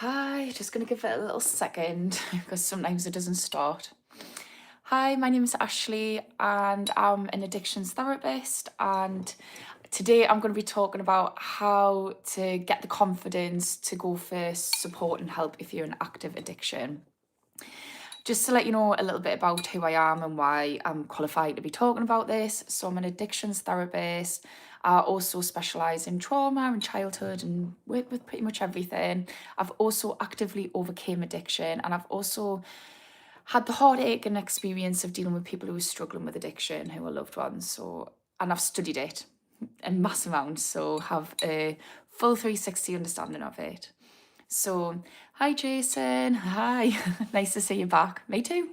Hi, just gonna give it a little second because sometimes it doesn't start. Hi, my name is Ashley and I'm an addictions therapist. And today I'm going to be talking about how to get the confidence to go for support and help if you're in active addiction. Just to let you know a little bit about who I am and why I'm qualified to be talking about this. So, I'm an addictions therapist. I also specialise in trauma and childhood and work with pretty much everything. I've also actively overcame addiction, and I've also had the heartache and experience of dealing with people who are struggling with addiction, who are loved ones. So, and I've studied it in mass amounts, so have a full 360 understanding of it. So, hi Jason. Hi. Nice to see you back. Me too.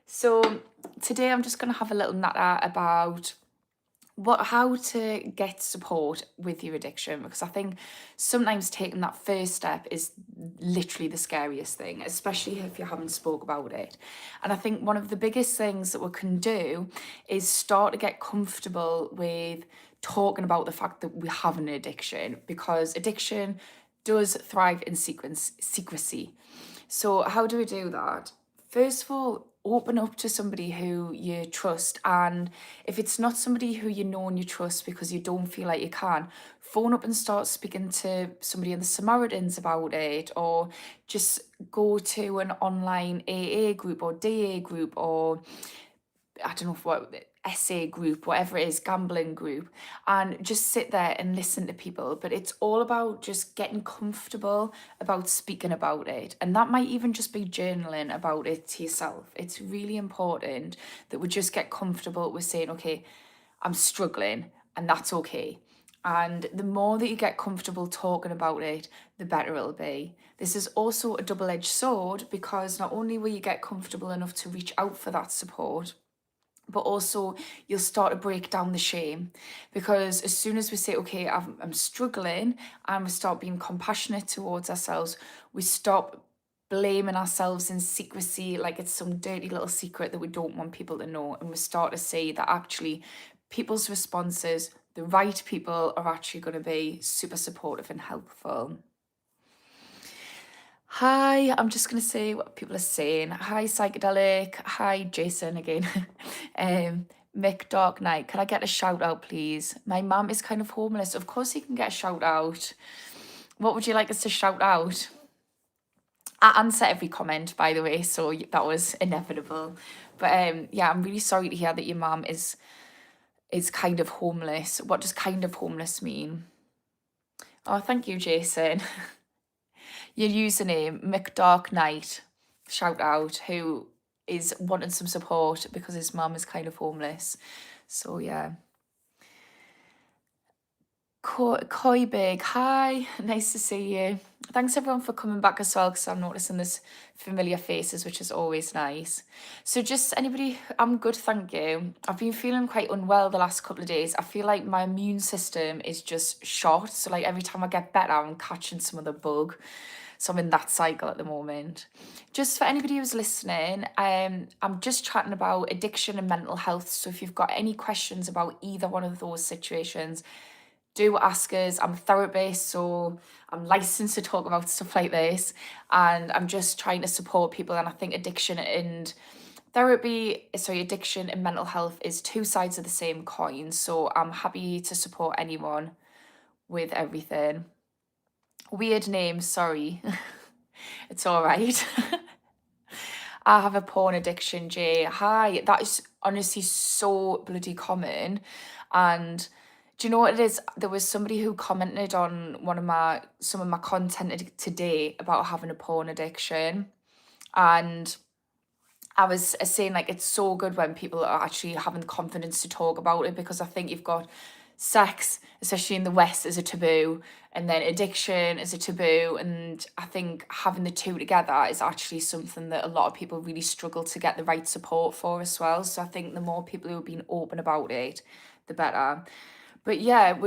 So, today I'm just going to have a little natter about how to get support with your addiction, because I think sometimes taking that first step is literally the scariest thing, especially if you haven't spoke about it. And I think one of the biggest things that we can do is start to get comfortable with talking about the fact that we have an addiction, because addiction does thrive in secrecy. So how do we do that? First of all, open up to somebody who you trust. And if it's not somebody who you know and you trust because you don't feel like you can, phone up and start speaking to somebody in the Samaritans about it, or just go to an online AA group or DA group, or I don't know what essay group, whatever it is, gambling group, and just sit there and listen to people. But it's all about just getting comfortable about speaking about it. And that might even just be journaling about it to yourself. It's really important that we just get comfortable with saying, okay, I'm struggling, and that's okay. And the more that you get comfortable talking about it, the better it'll be. This is also a double-edged sword, because not only will you get comfortable enough to reach out for that support, but also you'll start to break down the shame. Because as soon as we say, okay, I'm struggling, and we start being compassionate towards ourselves, we stop blaming ourselves in secrecy like it's some dirty little secret that we don't want people to know, and we start to see that actually people's responses, the right people, are actually going to be super supportive and helpful. Hi, I'm just gonna say what people are saying. Hi, psychedelic. Hi, Jason again. Mick Dark Knight. Can I get a shout out, please? My mum is kind of homeless. Of course, you can get a shout out. What would you like us to shout out? I answer every comment, by the way, so that was inevitable. But yeah, I'm really sorry to hear that your mum is kind of homeless. What does kind of homeless mean? Oh, thank you, Jason. Your username, McDark Knight, shout out, who is wanting some support because his mum is kind of homeless. So yeah. Koi Big, hi, nice to see you. Thanks everyone for coming back as well, because I'm noticing there's familiar faces, which is always nice. So just anybody, I'm good, thank you. I've been feeling quite unwell the last couple of days. I feel like my immune system is just shot. So like every time I get better, I'm catching some other bug. So I'm in that cycle at the moment. Just for anybody who's listening, I'm just chatting about addiction and mental health. So if you've got any questions about either one of those situations, do ask us. I'm a therapist, so I'm licensed to talk about stuff like this. And I'm just trying to support people. And I think addiction and addiction and mental health is two sides of the same coin. So I'm happy to support anyone with everything. Weird name, sorry. It's all right. I have a porn addiction, Jay. Hi, that is honestly so bloody common. And do you know what it is? There was somebody who commented on some of my content today about having a porn addiction. And I was saying like it's so good when people are actually having the confidence to talk about it, because I think you've got sex, especially in the West, is a taboo, and then addiction is a taboo, and I think having the two together is actually something that a lot of people really struggle to get the right support for as well. So I think the more people who are being open about it, the better. But yeah,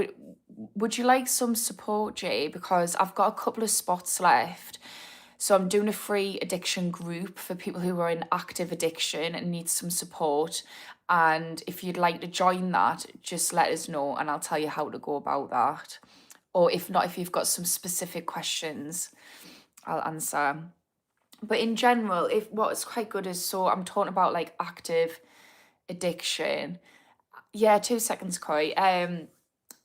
would you like some support, Jay? Because I've got a couple of spots left. So I'm doing a free addiction group for people who are in active addiction and need some support. And if you'd like to join that, just let us know and I'll tell you how to go about that. or if not, if you've got some specific questions, I'll answer. But in general, if what's quite good is, so I'm talking about like active addiction. Yeah, 2 seconds, Koi.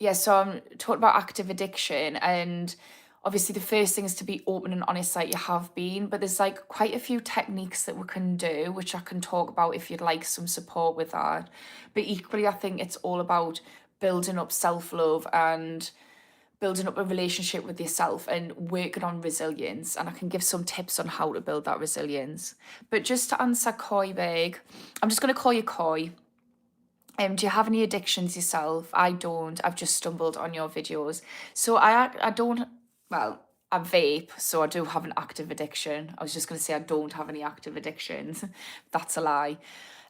Yeah, so I'm talking about active addiction, and obviously the first thing is to be open and honest like you have been, but there's like quite a few techniques that we can do, which I can talk about if you'd like some support with that. But equally, I think it's all about building up self-love and building up a relationship with yourself and working on resilience. And I can give some tips on how to build that resilience. But just to answer Koi Big, I'm just going to call you Koi. Do you have any addictions yourself? I don't. I've just stumbled on your videos. So I don't, well, I vape, so I do have an active addiction. I was just going to say I don't have any active addictions. That's a lie.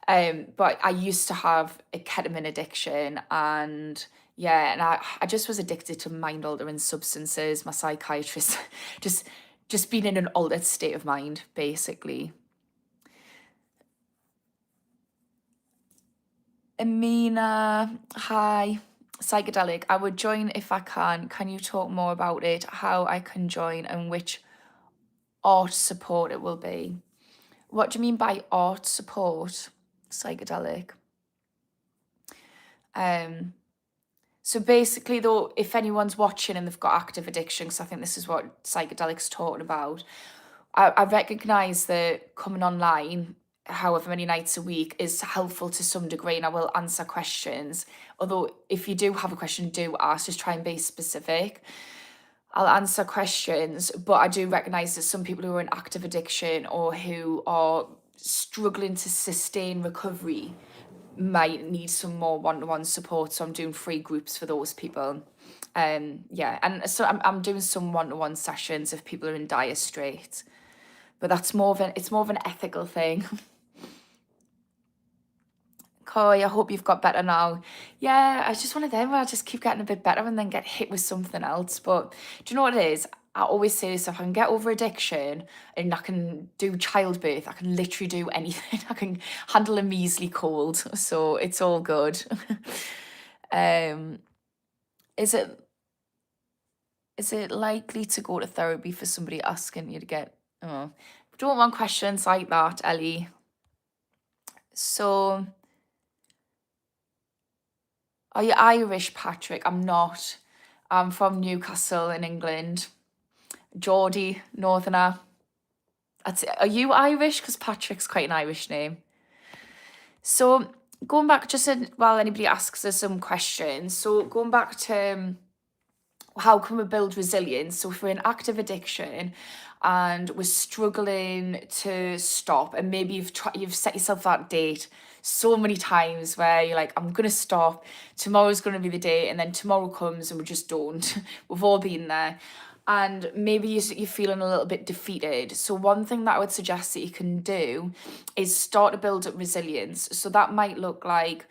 But I used to have a ketamine addiction, and yeah, and I just was addicted to mind altering substances. My psychiatrist just being in an altered state of mind, basically. Amina, hi. Psychedelic. I would join if I can. Can you talk more about it? How I can join and which art support it will be? What do you mean by art support? Psychedelic. So basically, though, if anyone's watching and they've got active addiction, because I think this is what psychedelic's talking about, I recognise that coming online, however many nights a week, is helpful to some degree, and I will answer questions. Although, if you do have a question, do ask, just try and be specific. I'll answer questions, but I do recognise that some people who are in active addiction or who are struggling to sustain recovery might need some more one-to-one support, so I'm doing free groups for those people. Yeah, and so I'm doing some one-to-one sessions if people are in dire straits, but that's more of an ethical thing. Koi, I hope you've got better now. Yeah, I just one of them where I just keep getting a bit better and then get hit with something else. But do you know what it is? I always say this, if I can get over addiction and I can do childbirth, I can literally do anything. I can handle a measly cold. So it's all good. um, is it is it likely to go to therapy for somebody asking you to get oh don't want questions like that, Ellie. So are you Irish, Patrick? I'm not. I'm from Newcastle in England. Geordie, Northerner. Are you Irish? Because Patrick's quite an Irish name. So going back, while anybody asks us some questions. So going back to how can we build resilience? So if we're in active addiction and we're struggling to stop, and maybe you've set yourself that date so many times where you're like, I'm gonna stop, tomorrow's gonna be the day, and then tomorrow comes and we just don't. We've all been there. And maybe you're feeling a little bit defeated. So one thing that I would suggest that you can do is start to build up resilience. So that might look like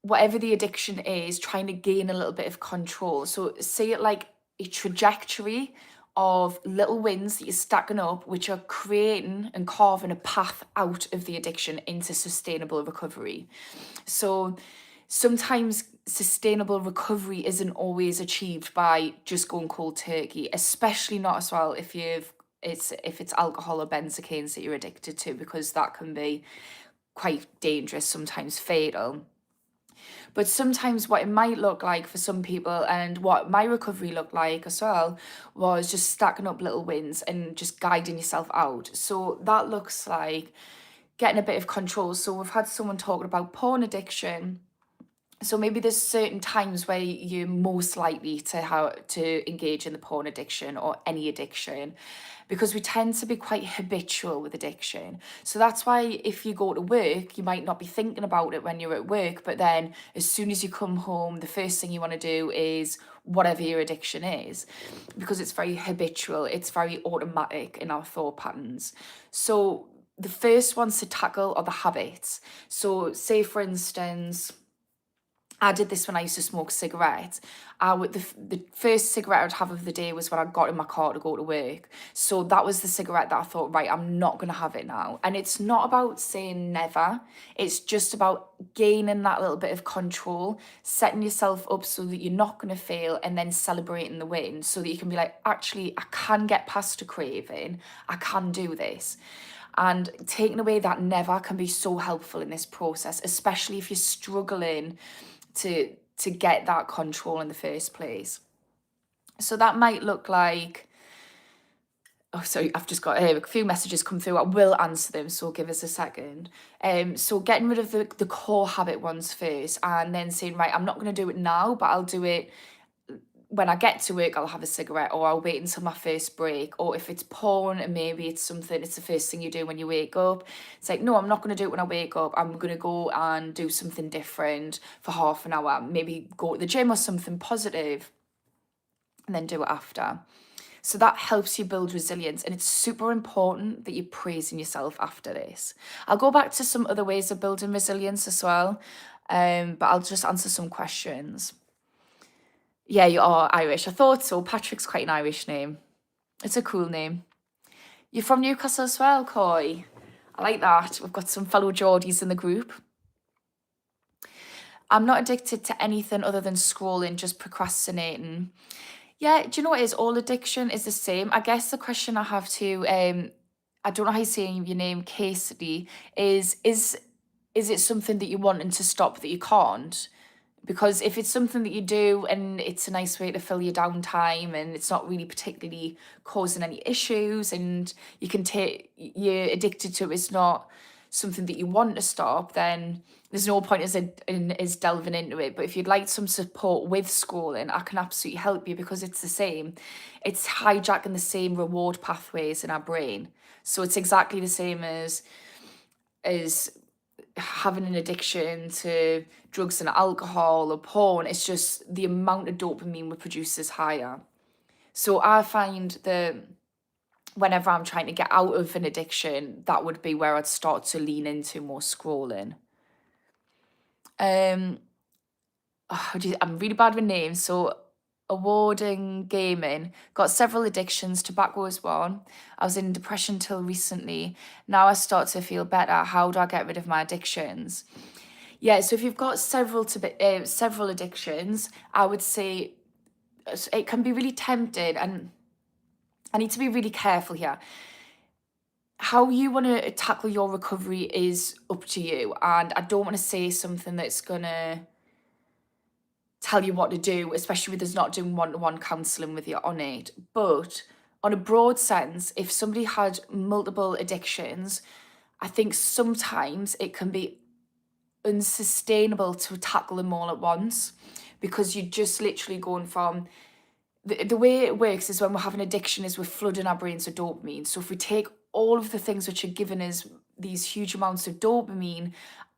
whatever the addiction is, trying to gain a little bit of control. So see it like a trajectory of little wins that you're stacking up, which are creating and carving a path out of the addiction into sustainable recovery. So sometimes sustainable recovery isn't always achieved by just going cold turkey, especially not as well if it's alcohol or benzocaines that you're addicted to, because that can be quite dangerous, sometimes fatal. But sometimes what it might look like for some people, and what my recovery looked like as well, was just stacking up little wins and just guiding yourself out. So that looks like getting a bit of control. So we've had someone talking about porn addiction. So maybe there's certain times where you're most likely to engage in the porn addiction or any addiction, because we tend to be quite habitual with addiction. So that's why if you go to work, you might not be thinking about it when you're at work, but then as soon as you come home, the first thing you want to do is whatever your addiction is, because it's very habitual, it's very automatic in our thought patterns. So the first ones to tackle are the habits. So say for instance, I did this when I used to smoke cigarettes. The first cigarette I'd have of the day was when I got in my car to go to work. So that was the cigarette that I thought, right, I'm not going to have it now. And it's not about saying never. It's just about gaining that little bit of control, setting yourself up so that you're not going to fail, and then celebrating the win so that you can be like, actually, I can get past a craving. I can do this. And taking away that never can be so helpful in this process, especially if you're struggling to get that control in the first place. So that might look like, oh, sorry, I've just got a few messages come through. I will answer them, so give us a second. So getting rid of the core habit ones first, and then saying, right, I'm not going to do it now, but I'll do it when I get to work. I'll have a cigarette, or I'll wait until my first break. Or if it's porn and maybe it's something, it's the first thing you do when you wake up. It's like, no, I'm not going to do it when I wake up. I'm going to go and do something different for half an hour, maybe go to the gym or something positive, and then do it after. So that helps you build resilience, and it's super important that you're praising yourself after this. I'll go back to some other ways of building resilience as well, but I'll just answer some questions. Yeah, you are Irish. I thought so. Patrick's quite an Irish name. It's a cool name. You're from Newcastle as well, Coy. I like that. We've got some fellow Geordies in the group. I'm not addicted to anything other than scrolling, just procrastinating. Yeah, do you know what it is? All addiction is the same. I guess the question I have to, I don't know how you say your name, Casey, is it something that you're wanting to stop that you can't? Because if it's something that you do and it's a nice way to fill your downtime and it's not really particularly causing any issues and you can take, you're addicted to it, it's not something that you want to stop, then there's no point as delving into it. But if you'd like some support with scrolling, I can absolutely help you, because it's the same. It's hijacking the same reward pathways in our brain. So it's exactly the same as having an addiction to drugs and alcohol or porn. It's just the amount of dopamine we produce is higher. So I find that whenever I'm trying to get out of an addiction, that would be where I'd start to lean into more scrolling. I'm really bad with names. So awarding gaming, got several addictions. Tobacco was one. I was in depression till recently. Now I start to feel better. How do I get rid of my addictions? Yeah, so if you've got several addictions, I would say it can be really tempting, and I need to be really careful here. How you want to tackle your recovery is up to you, and I don't want to say something that's gonna tell you what to do, especially with us not doing one-to-one counselling with you on it. But on a broad sense, if somebody had multiple addictions, I think sometimes it can be unsustainable to tackle them all at once, because you're just literally going from the way it works is when we're having addiction is we're flooding our brains with dopamine. So if we take all of the things which are giving us these huge amounts of dopamine,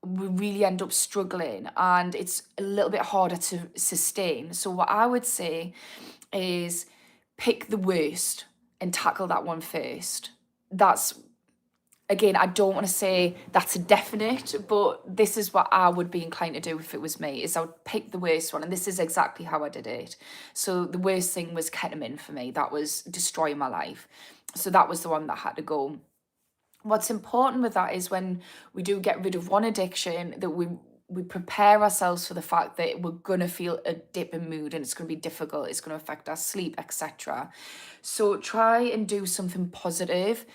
we really end up struggling, and it's a little bit harder to sustain. So what I would say is pick the worst and tackle that one first. That's, again, I don't want to say that's a definite, but this is what I would be inclined to do if it was me, is I would pick the worst one. And this is exactly how I did it. So the worst thing was ketamine for me. That was destroying my life. So that was the one that had to go. What's important with that is when we do get rid of one addiction, that we prepare ourselves for the fact that we're going to feel a dip in mood and it's going to be difficult, it's going to affect our sleep, etc. So try and do something positive.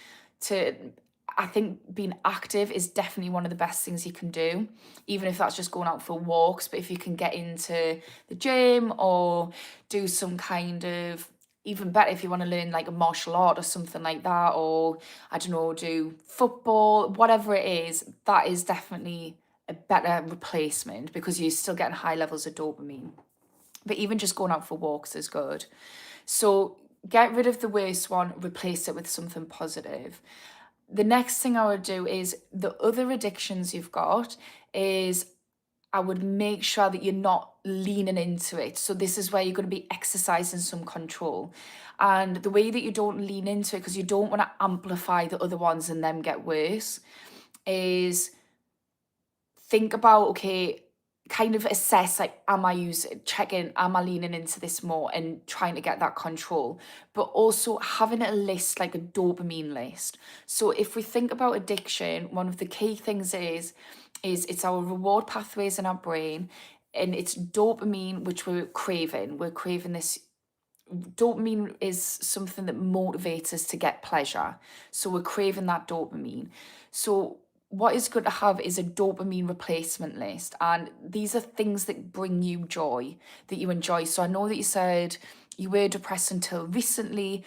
I think being active is definitely one of the best things you can do, even if that's just going out for walks. But if you can get into the gym or do some kind of, even better if you want to learn like a martial art or something like that, or I don't know, do football, whatever it is, that is definitely a better replacement, because you're still getting high levels of dopamine. But even just going out for walks is good. So get rid of the worst one, replace it with something positive. The next thing I would do is the other addictions you've got is I would make sure that you're not leaning into it. So this is where you're going to be exercising some control. And the way that you don't lean into it, because you don't want to amplify the other ones and them get worse, is think about, okay, kind of assess, like, am I checking, am I leaning into this more and trying to get that control, but also having a list, like a dopamine list. So if we think about addiction, one of the key things is it's our reward pathways in our brain, and it's dopamine which we're craving. We're craving this. Dopamine is something that motivates us to get pleasure. So we're craving that dopamine. So what is good to have is a dopamine replacement list. And these are things that bring you joy, that you enjoy. So I know that you said you were depressed until recently.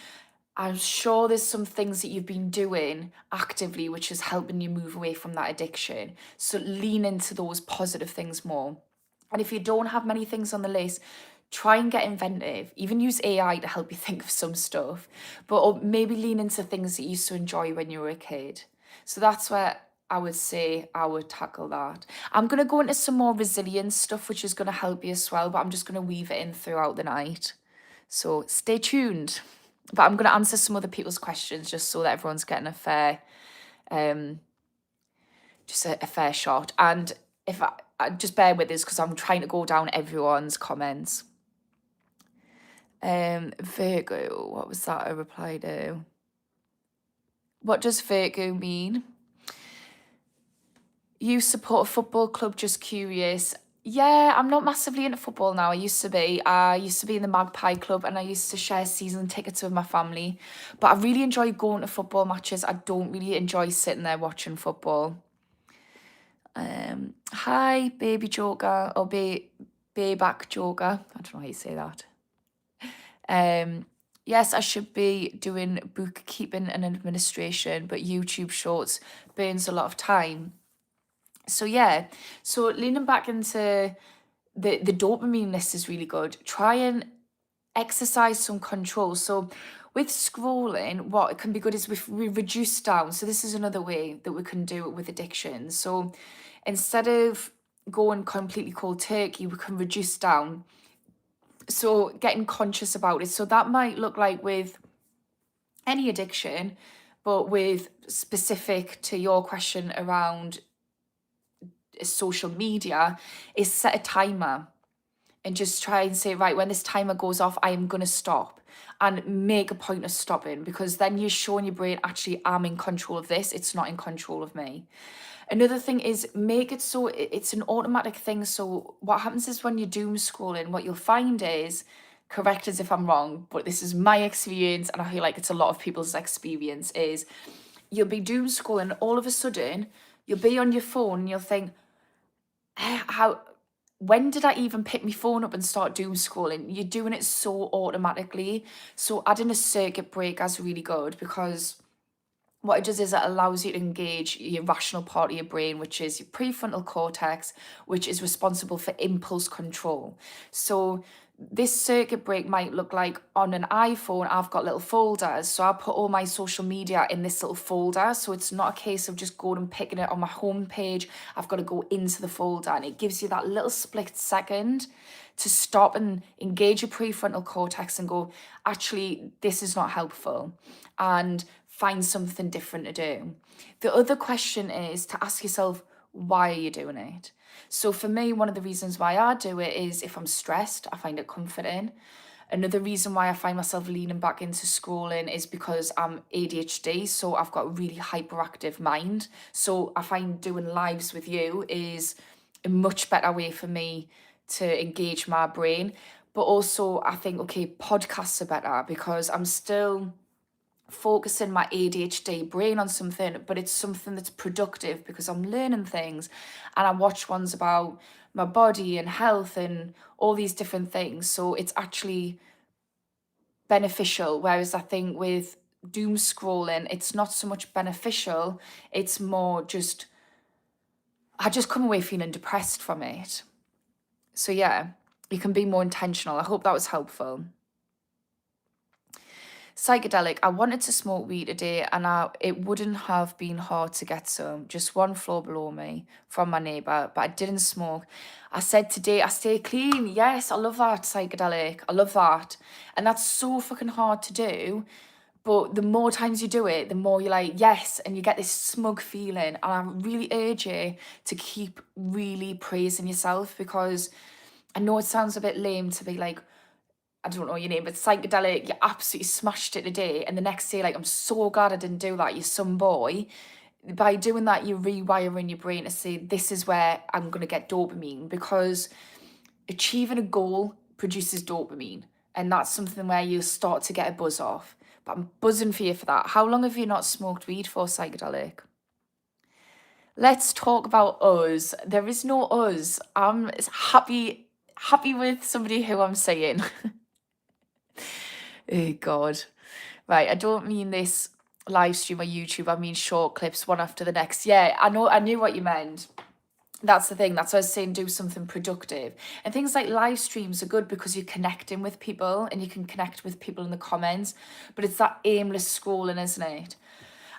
I'm sure there's some things that you've been doing actively which is helping you move away from that addiction. So lean into those positive things more. And if you don't have many things on the list, try and get inventive. Even use AI to help you think of some stuff. But or maybe lean into things that you used to enjoy when you were a kid. So that's where I would say I would tackle that. I'm going to go into some more resilience stuff, which is going to help you as well, but I'm just going to weave it in throughout the night. So stay tuned. But I'm going to answer some other people's questions just so that everyone's getting a fair, just a fair shot. And if I just bear with this because I'm trying to go down everyone's comments. Virgo, what was that I replied to? What does Virgo mean? You support a football club, just curious. Yeah, I'm not massively into football now. I used to be. I used to be in the Magpie Club and I used to share season tickets with my family. But I really enjoy going to football matches. I don't really enjoy sitting there watching football. Hi, baby Joker, or back Joker. I don't know how you say that. Yes, I should be doing bookkeeping and administration, but YouTube Shorts burns a lot of time. So yeah, so leaning back into the dopamine list is really good. Try and exercise some control. So with scrolling, what can be good is we reduce down. So this is another way that we can do it with addiction. So instead of going completely cold turkey, we can reduce down. So getting conscious about it. So that might look like with any addiction, but with specific to your question around social media, is set a timer and just try and say, right, when this timer goes off, I am going to stop, and make a point of stopping, because then you're showing your brain, actually, I'm in control of this. It's not in control of me. Another thing is make it so it's an automatic thing. So what happens is when you're doom scrolling, what you'll find is, correct as if I'm wrong, but this is my experience and I feel like it's a lot of people's experience, is you'll be doom scrolling and all of a sudden you'll be on your phone and you'll think, when did I even pick my phone up and start doom scrolling? You're doing it so automatically. So adding a circuit breaker is really good, because what it does is it allows you to engage your rational part of your brain, which is your prefrontal cortex, which is responsible for impulse control. So this circuit break might look like, on an iPhone, I've got little folders. So I put all my social media in this little folder. So it's not a case of just going and picking it on my home page. I've got to go into the folder, and it gives you that little split second to stop and engage your prefrontal cortex and go, actually, this is not helpful, and find something different to do. The other question is to ask yourself, why are you doing it? So for me, one of the reasons why I do it is if I'm stressed, I find it comforting. Another reason why I find myself leaning back into scrolling is because I'm ADHD, so I've got a really hyperactive mind. So I find doing lives with you is a much better way for me to engage my brain. But also I think, okay, podcasts are better because I'm still focusing my ADHD brain on something, but it's something that's productive because I'm learning things, and I watch ones about my body and health and all these different things. So it's actually beneficial. Whereas I think with doom scrolling, it's not so much beneficial, it's more just, I just come away feeling depressed from it. So yeah, you can be more intentional. I hope that was helpful. Psychedelic. I wanted to smoke weed today, and it wouldn't have been hard to get some, just one floor below me from my neighbour, but I didn't smoke. I said today I stay clean. Yes, I love that, psychedelic. I love that. And that's so fucking hard to do. But the more times you do it, the more you're like, yes, and you get this smug feeling. And I really urge you to keep really praising yourself, because I know it sounds a bit lame to be like, I don't know your name, but psychedelic, you absolutely smashed it today. And the next day, like, I'm so glad I didn't do that, you're some boy. By doing that, you're rewiring your brain to say, this is where I'm going to get dopamine, because achieving a goal produces dopamine. And that's something where you start to get a buzz off. But I'm buzzing for you for that. How long have you not smoked weed for, psychedelic? Let's talk about us. There is no us. I'm happy with somebody who I'm saying. Oh God. Right, I don't mean this live stream or YouTube, I mean short clips one after the next. Yeah, I knew what you meant. That's the thing. That's what I was saying, do something productive. And things like live streams are good because you're connecting with people and you can connect with people in the comments. But it's that aimless scrolling, isn't it?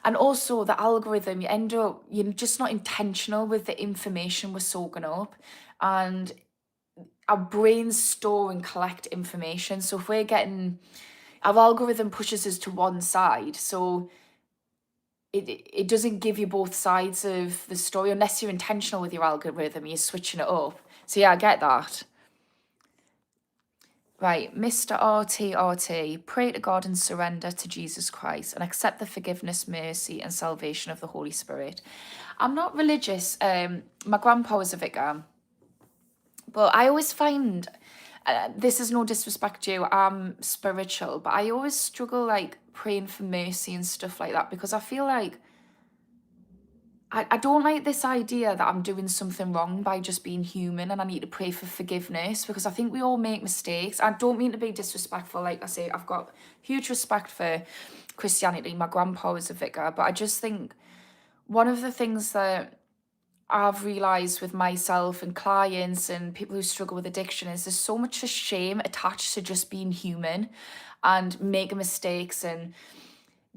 And also the algorithm, you're just not intentional with the information we're soaking up. And our brains store and collect information. So if our algorithm pushes us to one side. So it doesn't give you both sides of the story unless you're intentional with your algorithm, you're switching it up. So yeah, I get that. Right, Mr. RT, pray to God and surrender to Jesus Christ and accept the forgiveness, mercy, and salvation of the Holy Spirit. I'm not religious. My grandpa was a vicar, but I always find, this is no disrespect to you, I'm spiritual, but I always struggle like praying for mercy and stuff like that, because I feel like I don't like this idea that I'm doing something wrong by just being human and I need to pray for forgiveness, because I think we all make mistakes. I don't mean to be disrespectful. Like I say, I've got huge respect for Christianity. My grandpa was a vicar, but I just think one of the things that I've realised with myself and clients and people who struggle with addiction is there's so much shame attached to just being human and making mistakes and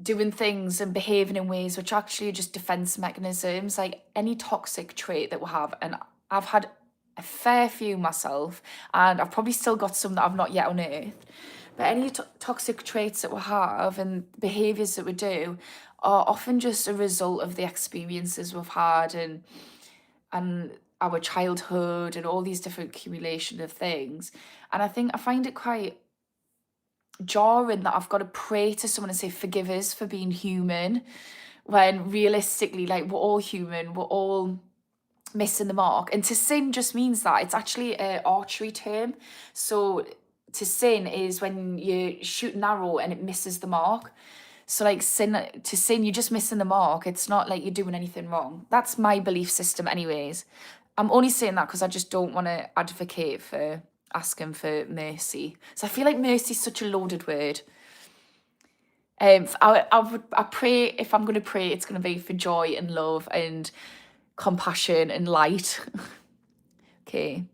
doing things and behaving in ways which actually are just defense mechanisms, like any toxic trait that we have. And I've had a fair few myself, and I've probably still got some that I've not yet unearthed. But any toxic traits that we have and behaviors that we do are often just a result of the experiences we've had and our childhood and all these different accumulation of things. And I find it quite jarring that I've got to pray to someone and say, forgive us for being human, when realistically, like, we're all human, we're all missing the mark. And to sin just means that. It's actually an archery term. So to sin is when you shoot an arrow and it misses the mark. So like to sin, you're just missing the mark. It's not like you're doing anything wrong. That's my belief system anyways. I'm only saying that because I just don't want to advocate for asking for mercy. So I feel like mercy is such a loaded word. I pray, if I'm going to pray, it's going to be for joy and love and compassion and light. Okay.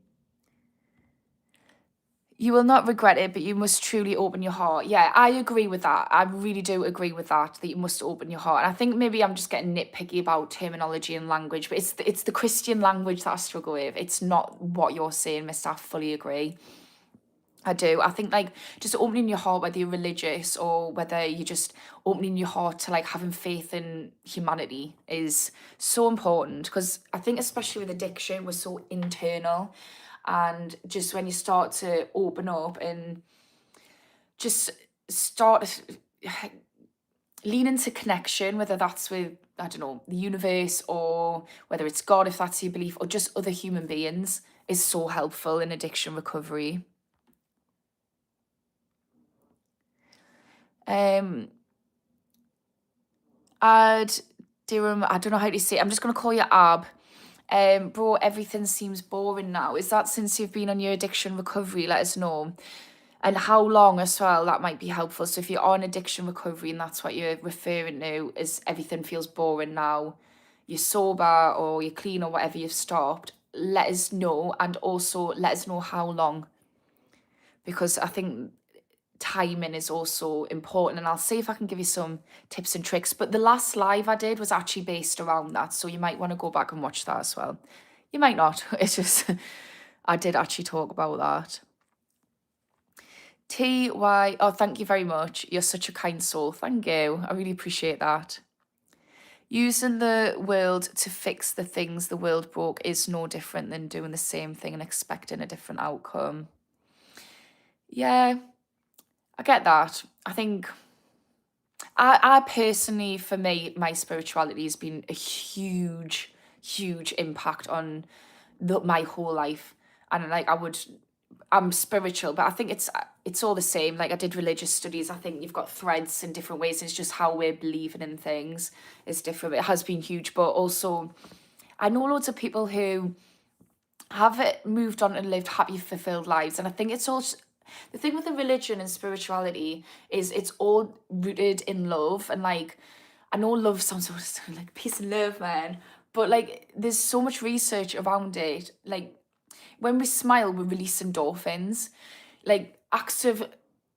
You will not regret it, but you must truly open your heart. Yeah, I agree with that. I really do agree with that you must open your heart. And I think maybe I'm just getting nitpicky about terminology and language, but it's the Christian language that I struggle with. It's not what you're saying, mister. I fully agree. I do. I think like just opening your heart, whether you're religious or whether you're just opening your heart to like having faith in humanity, is so important, because I think especially with addiction, we're so internal. And just when you start to open up and just start lean into connection, whether that's with, I don't know, the universe, or whether it's God, if that's your belief, or just other human beings, is so helpful in addiction recovery. Ad Dirham, I don't know how to say it. I'm just gonna call you Ab. Bro, everything seems boring now. Is that since you've been on your addiction recovery? Let us know. And how long as well, that might be helpful. So if you're on addiction recovery and that's what you're referring to, is everything feels boring now, you're sober or you're clean or whatever, you've stopped, let us know. And also let us know how long, because I think timing is also important, and I'll see if I can give you some tips and tricks. But the last live I did was actually based around that, so you might want to go back and watch that as well. You might not. It's just I did actually talk about that. TY, oh, thank you very much. You're such a kind soul. Thank you. I really appreciate that. Using the world to fix the things the world broke is no different than doing the same thing and expecting a different outcome. Yeah, I get that. I think I personally, for me, my spirituality has been a huge, huge impact on my whole life. And like I'm spiritual, but I think it's all the same. Like I did religious studies. I think you've got threads in different ways. It's just how we're believing in things is different. It has been huge, but also I know loads of people who have moved on and lived happy, fulfilled lives. And I think it's all the thing with the religion and spirituality is it's all rooted in love. And like, I know love sounds so like peace and love, man. But like, there's so much research around it. Like, when we smile, we release endorphins. Like, acts of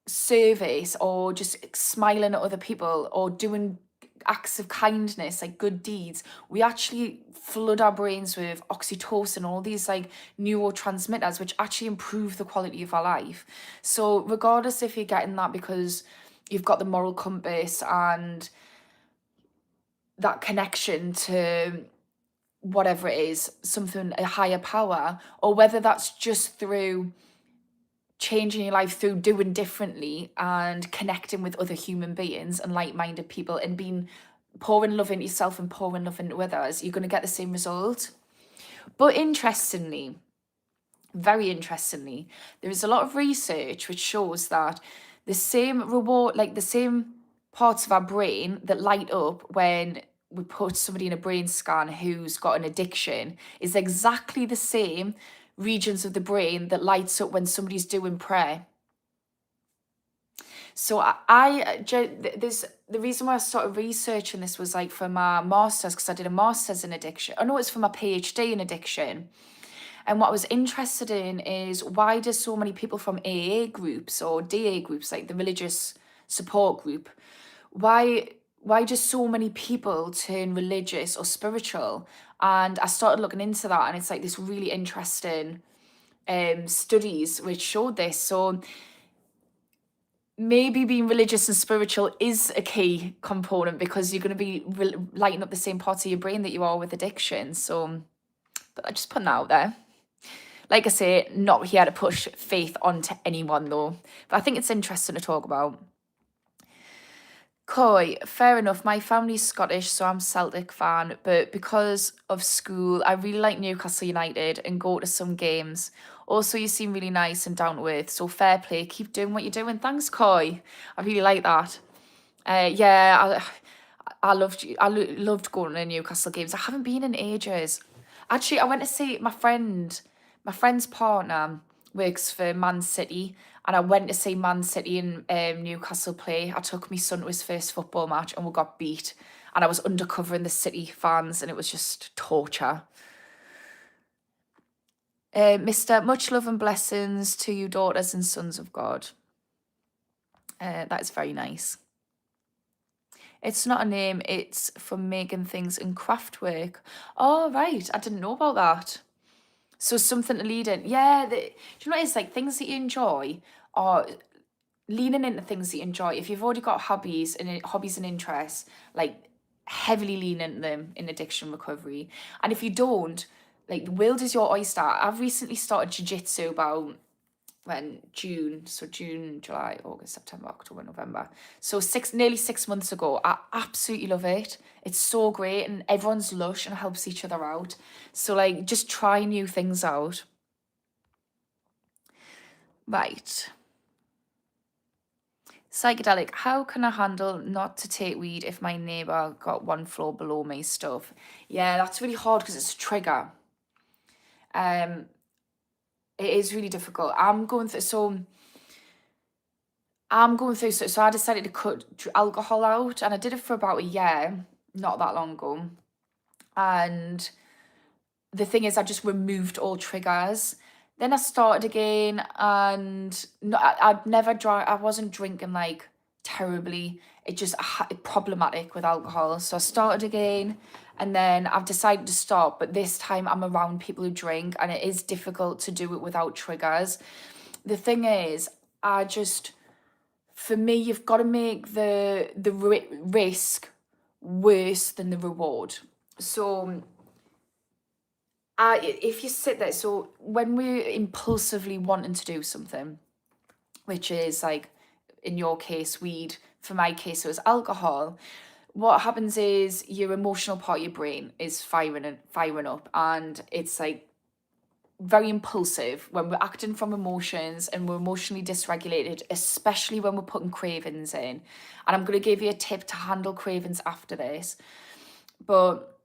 service or just smiling at other people or doing acts of kindness, like good deeds, we actually flood our brains with oxytocin, all these like neurotransmitters, which actually improve the quality of our life. So regardless if you're getting that because you've got the moral compass and that connection to whatever it is, something, a higher power, or whether that's just through changing your life through doing differently and connecting with other human beings and like-minded people and being pouring love into yourself and pouring love into others, you're going to get the same result. But interestingly, very interestingly, there is a lot of research which shows that the same reward, like the same parts of our brain that light up when we put somebody in a brain scan who's got an addiction, is exactly the same regions of the brain that lights up when somebody's doing prayer. So there's the reason why I started researching this was like for my master's, because I did a master's in addiction. I know it's for my PhD in addiction. And what I was interested in is why do so many people from AA groups or DA groups, like the religious support group, why do so many people turn religious or spiritual? And I started looking into that, and it's like this really interesting studies which showed this. So maybe being religious and spiritual is a key component because you're going to be lighting up the same parts of your brain that you are with addiction. So, but I just put that out there. Like I say, not here to push faith onto anyone though, but I think it's interesting to talk about. Coy, fair enough. My family's Scottish, so I'm Celtic fan, but because of school, I really like Newcastle United and go to some games. Also, you seem really nice and down to earth, so fair play. Keep doing what you're doing. Thanks, Coy. I really like that. Yeah, I loved going to Newcastle games. I haven't been in ages. Actually, I went to see my friend. My friend's partner works for Man City, and I went to see Man City and Newcastle play. I took my son to his first football match, and we got beat. And I was undercover in the City fans, and it was just torture. Mr. Much love and blessings to you, daughters and sons of God. That is very nice. It's not a name, it's for making things in craft work. Oh, right. I didn't know about that. So something to lead in. Yeah, do you know what it is? Like things that you enjoy or leaning into things that you enjoy. If you've already got hobbies and interests, like heavily lean into them in addiction recovery. And if you don't, like the world is your oyster. I've recently started jiu-jitsu about June, July, August, September, October, November. So nearly 6 months ago. I absolutely love it. It's so great and everyone's lush and helps each other out. So like just try new things out. Right. Psychedelic, how can I handle not to take weed if my neighbour got one floor below me stuff? Yeah, that's really hard because it's a trigger. It is really difficult. I'm going through, so I decided to cut alcohol out, and I did it for about a year, not that long ago. And the thing is, I just removed all triggers. Then I started again, and no, I'd never drank. I wasn't drinking like terribly. It just problematic with alcohol. So I started again, and then I've decided to stop. But this time I'm around people who drink, and it is difficult to do it without triggers. The thing is, for me, you've got to make the risk worse than the reward. So if you sit there, so when we're impulsively wanting to do something, which is like in your case weed, for my case it was alcohol, what happens is your emotional part of your brain is firing up, and it's like very impulsive when we're acting from emotions and we're emotionally dysregulated, especially when we're putting cravings in. And I'm going to give you a tip to handle cravings after this. But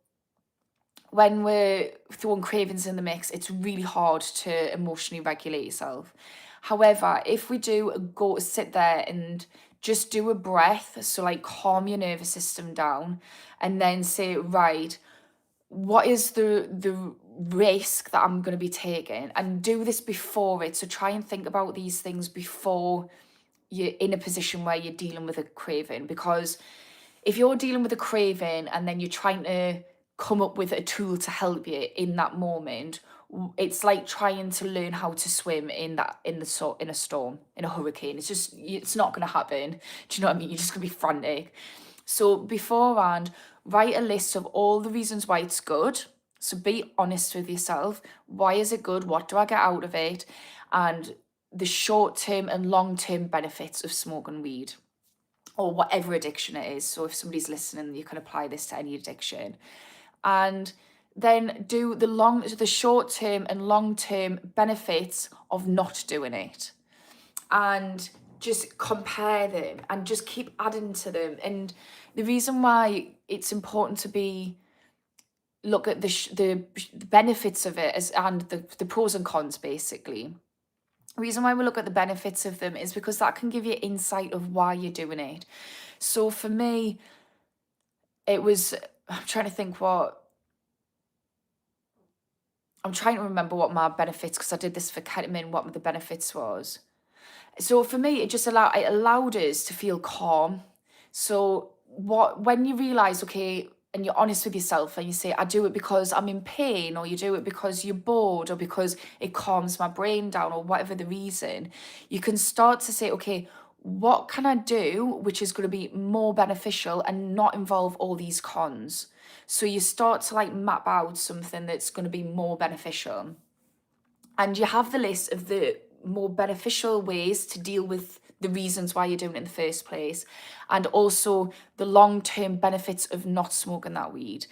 when we're throwing cravings in the mix, it's really hard to emotionally regulate yourself. However, if we do go to sit there and just do a breath, so like calm your nervous system down, and then say, right, what is the risk that I'm going to be taking, and do this before it. So try and think about these things before you're in a position where you're dealing with a craving, because if you're dealing with a craving and then you're trying to come up with a tool to help you in that moment, it's like trying to learn how to swim in a storm, in a hurricane. It's not going to happen. Do you know what I mean? You're just going to be frantic. So beforehand, write a list of all the reasons why it's good. So be honest with yourself. Why is it good? What do I get out of it? And the short-term and long-term benefits of smoking weed, or whatever addiction it is. So if somebody's listening, you can apply this to any addiction. And then do the short-term and long-term benefits of not doing it. And just compare them and just keep adding to them. And the reason why it's important to look at the benefits of it and the pros and cons, basically. The reason why we look at the benefits of them is because that can give you insight of why you're doing it. So for me, I'm trying to remember what my benefits, because I did this for ketamine, what the benefits was. So for me, it allowed us to feel calm. So when you realize, okay, and you're honest with yourself and you say, I do it because I'm in pain, or you do it because you're bored, or because it calms my brain down, or whatever the reason, you can start to say, okay, what can I do which is going to be more beneficial and not involve all these cons? So you start to like map out something that's going to be more beneficial. And you have the list of the more beneficial ways to deal with the reasons why you're doing it in the first place, and also the long-term benefits of not smoking that weed.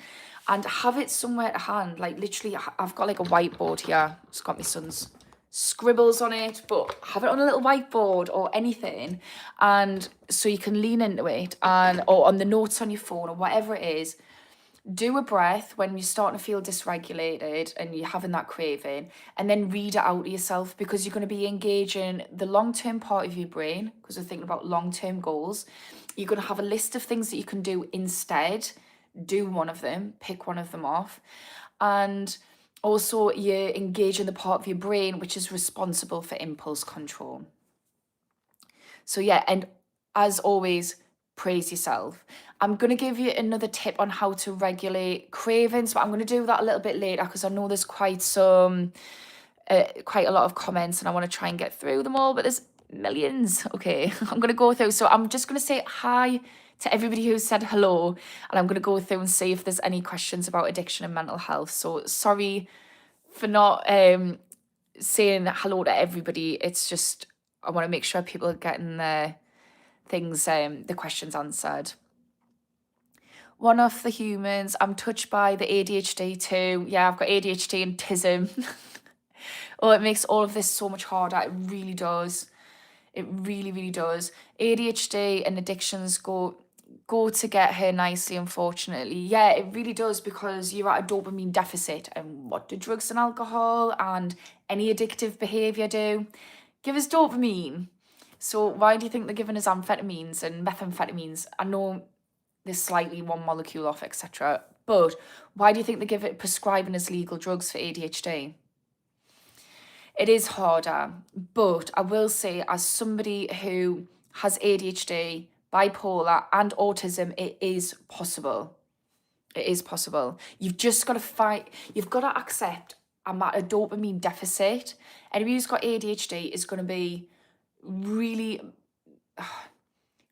And have it somewhere to hand. Like literally, I've got like a whiteboard here. It's got my son's scribbles on it, but have it on a little whiteboard or anything, and so you can lean into it, or on the notes on your phone or whatever it is. Do a breath when you're starting to feel dysregulated and you're having that craving, and then read it out to yourself, because you're going to be engaging the long-term part of your brain, because we're thinking about long-term goals. You're going to have a list of things that you can do instead. Do one of them, pick one of them off. And also you're engaging the part of your brain which is responsible for impulse control. So yeah, and as always, praise yourself. I'm going to give you another tip on how to regulate cravings, but I'm going to do that a little bit later, because I know there's quite a lot of comments and I want to try and get through them all, but there's millions. Okay, I'm going to go through. So I'm just going to say hi to everybody who said hello, and I'm going to go through and see if there's any questions about addiction and mental health. So sorry for not saying hello to everybody. It's just, I want to make sure people are getting their things, the questions answered. One of the humans, I'm touched by the ADHD too. Yeah, I've got ADHD and TISM. Oh, it makes all of this so much harder. It really does. It really, really does. ADHD and addictions go together nicely, unfortunately. Yeah, it really does, because you're at a dopamine deficit. And what do drugs and alcohol and any addictive behaviour do? Give us dopamine. So why do you think they're giving us amphetamines and methamphetamines? I know there's slightly one molecule off, etc. But why do you think they prescribing as legal drugs for ADHD? It is harder, but I will say, as somebody who has ADHD, bipolar and autism, it is possible. It is possible. You've just got to you've got to accept I'm at a dopamine deficit. Anybody who's got ADHD is going to be really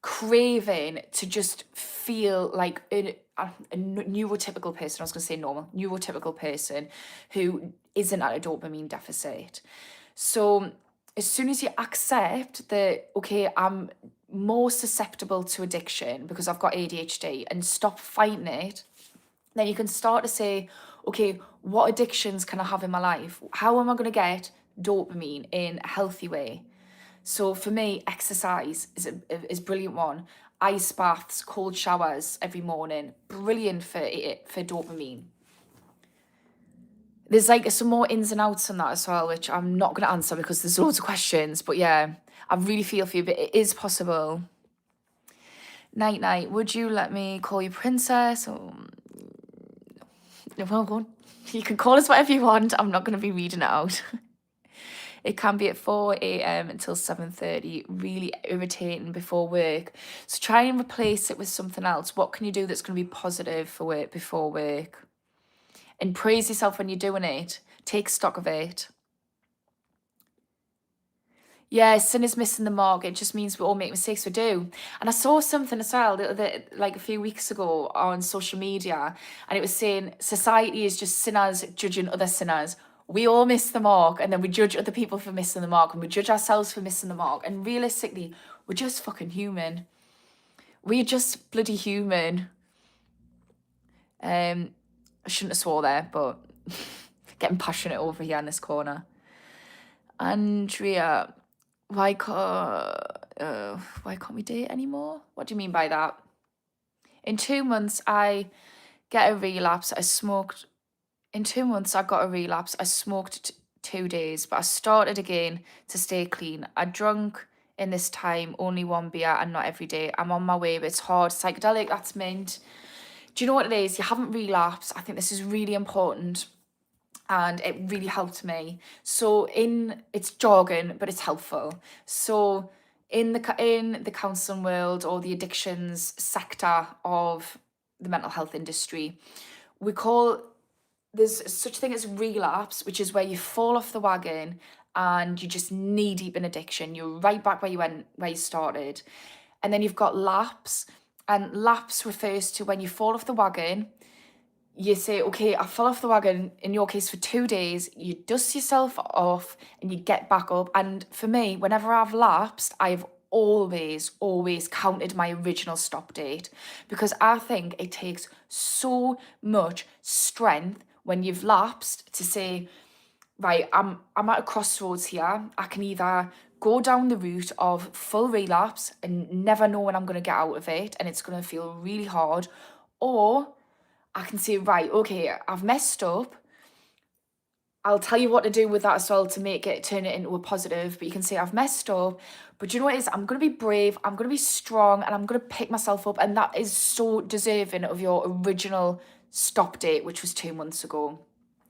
craving to just feel like a neurotypical person. I was going to say normal, neurotypical person who isn't at a dopamine deficit. So as soon as you accept that, okay, I'm more susceptible to addiction because I've got ADHD, and stop fighting it, then you can start to say, okay, what addictions can I have in my life? How am I going to get dopamine in a healthy way? So for me, exercise is a brilliant one. Ice baths, cold showers every morning, brilliant for dopamine. There's like some more ins and outs on that as well, which I'm not going to answer because there's loads of questions. But yeah, I really feel for you, but it is possible. Night night, would you let me call you princess? Or well, go on. You can call us whatever you want. I'm not going to be reading it out. It can be at 4 a.m. until 7:30, really irritating before work. So try and replace it with something else. What can you do that's going to be positive for work before work? And praise yourself when you're doing it. Take stock of it. Yeah, sin is missing the mark. It just means we all make mistakes, we do. And I saw something as well like a few weeks ago on social media, and it was saying society is just sinners judging other sinners. We all miss the mark, and then we judge other people for missing the mark, and we judge ourselves for missing the mark. And realistically, we're just fucking human. We're just bloody human. I shouldn't have swore there, but getting passionate over here in this corner. Andrea, why can't we date anymore? What do you mean by that? In 2 months, I get a relapse. In 2 months, I got a relapse. I smoked 2 days, but I started again to stay clean. I drunk in this time only 1 beer and not every day. I'm on my way, but it's hard. Psychedelic, that's mint. Do you know what it is? You haven't relapsed. I think this is really important, and it really helped me. So it's jargon, but it's helpful. So in the counselling world, or the addictions sector of the mental health industry, there's such a thing as relapse, which is where you fall off the wagon and you just knee deep in addiction. You're right back where you started. And then you've got lapse, and lapse refers to when you fall off the wagon. You say, okay, I fell off the wagon, in your case, for 2 days. You dust yourself off and you get back up. And for me, whenever I've lapsed, I've always counted my original stop date, because I think it takes so much strength when you've lapsed to say, right, I'm at a crossroads here. I can either go down the route of full relapse and never know when I'm going to get out of it, and it's going to feel really hard, or I can say, right, okay, I've messed up. I'll tell you what to do with that as well to turn it into a positive. But you can say, I've messed up, but you know what it is? I'm going to be brave, I'm going to be strong, and I'm going to pick myself up. And that is so deserving of your original stop date, which was 2 months ago.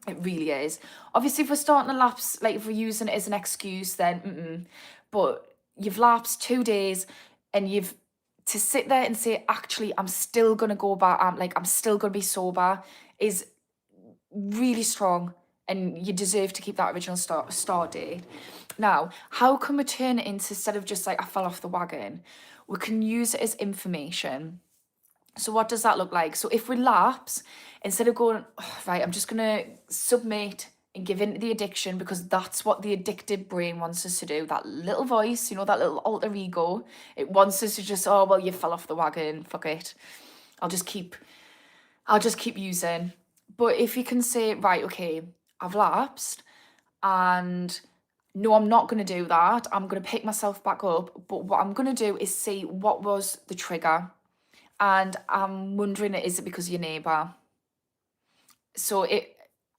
It really is. Obviously, if we're starting to lapse, like if we're using it as an excuse, then but you've lapsed 2 days, and to sit there and say, actually, I'm still gonna go back. I'm still gonna be sober, is really strong, and you deserve to keep that original start date. Now, how can we turn it into, instead of just like I fell off the wagon, we can use it as information. So what does that look like? So if we lapse, instead of going, oh, right, I'm just going to submit and give in to the addiction because that's what the addicted brain wants us to do. That little voice, that little alter ego, it wants us to just, oh, well, you fell off the wagon, fuck it. I'll just keep using. But if you can say, right, okay, I've lapsed, and no, I'm not going to do that. I'm going to pick myself back up. But what I'm going to do is see what was the trigger. And I'm wondering, is it because of your neighbour? So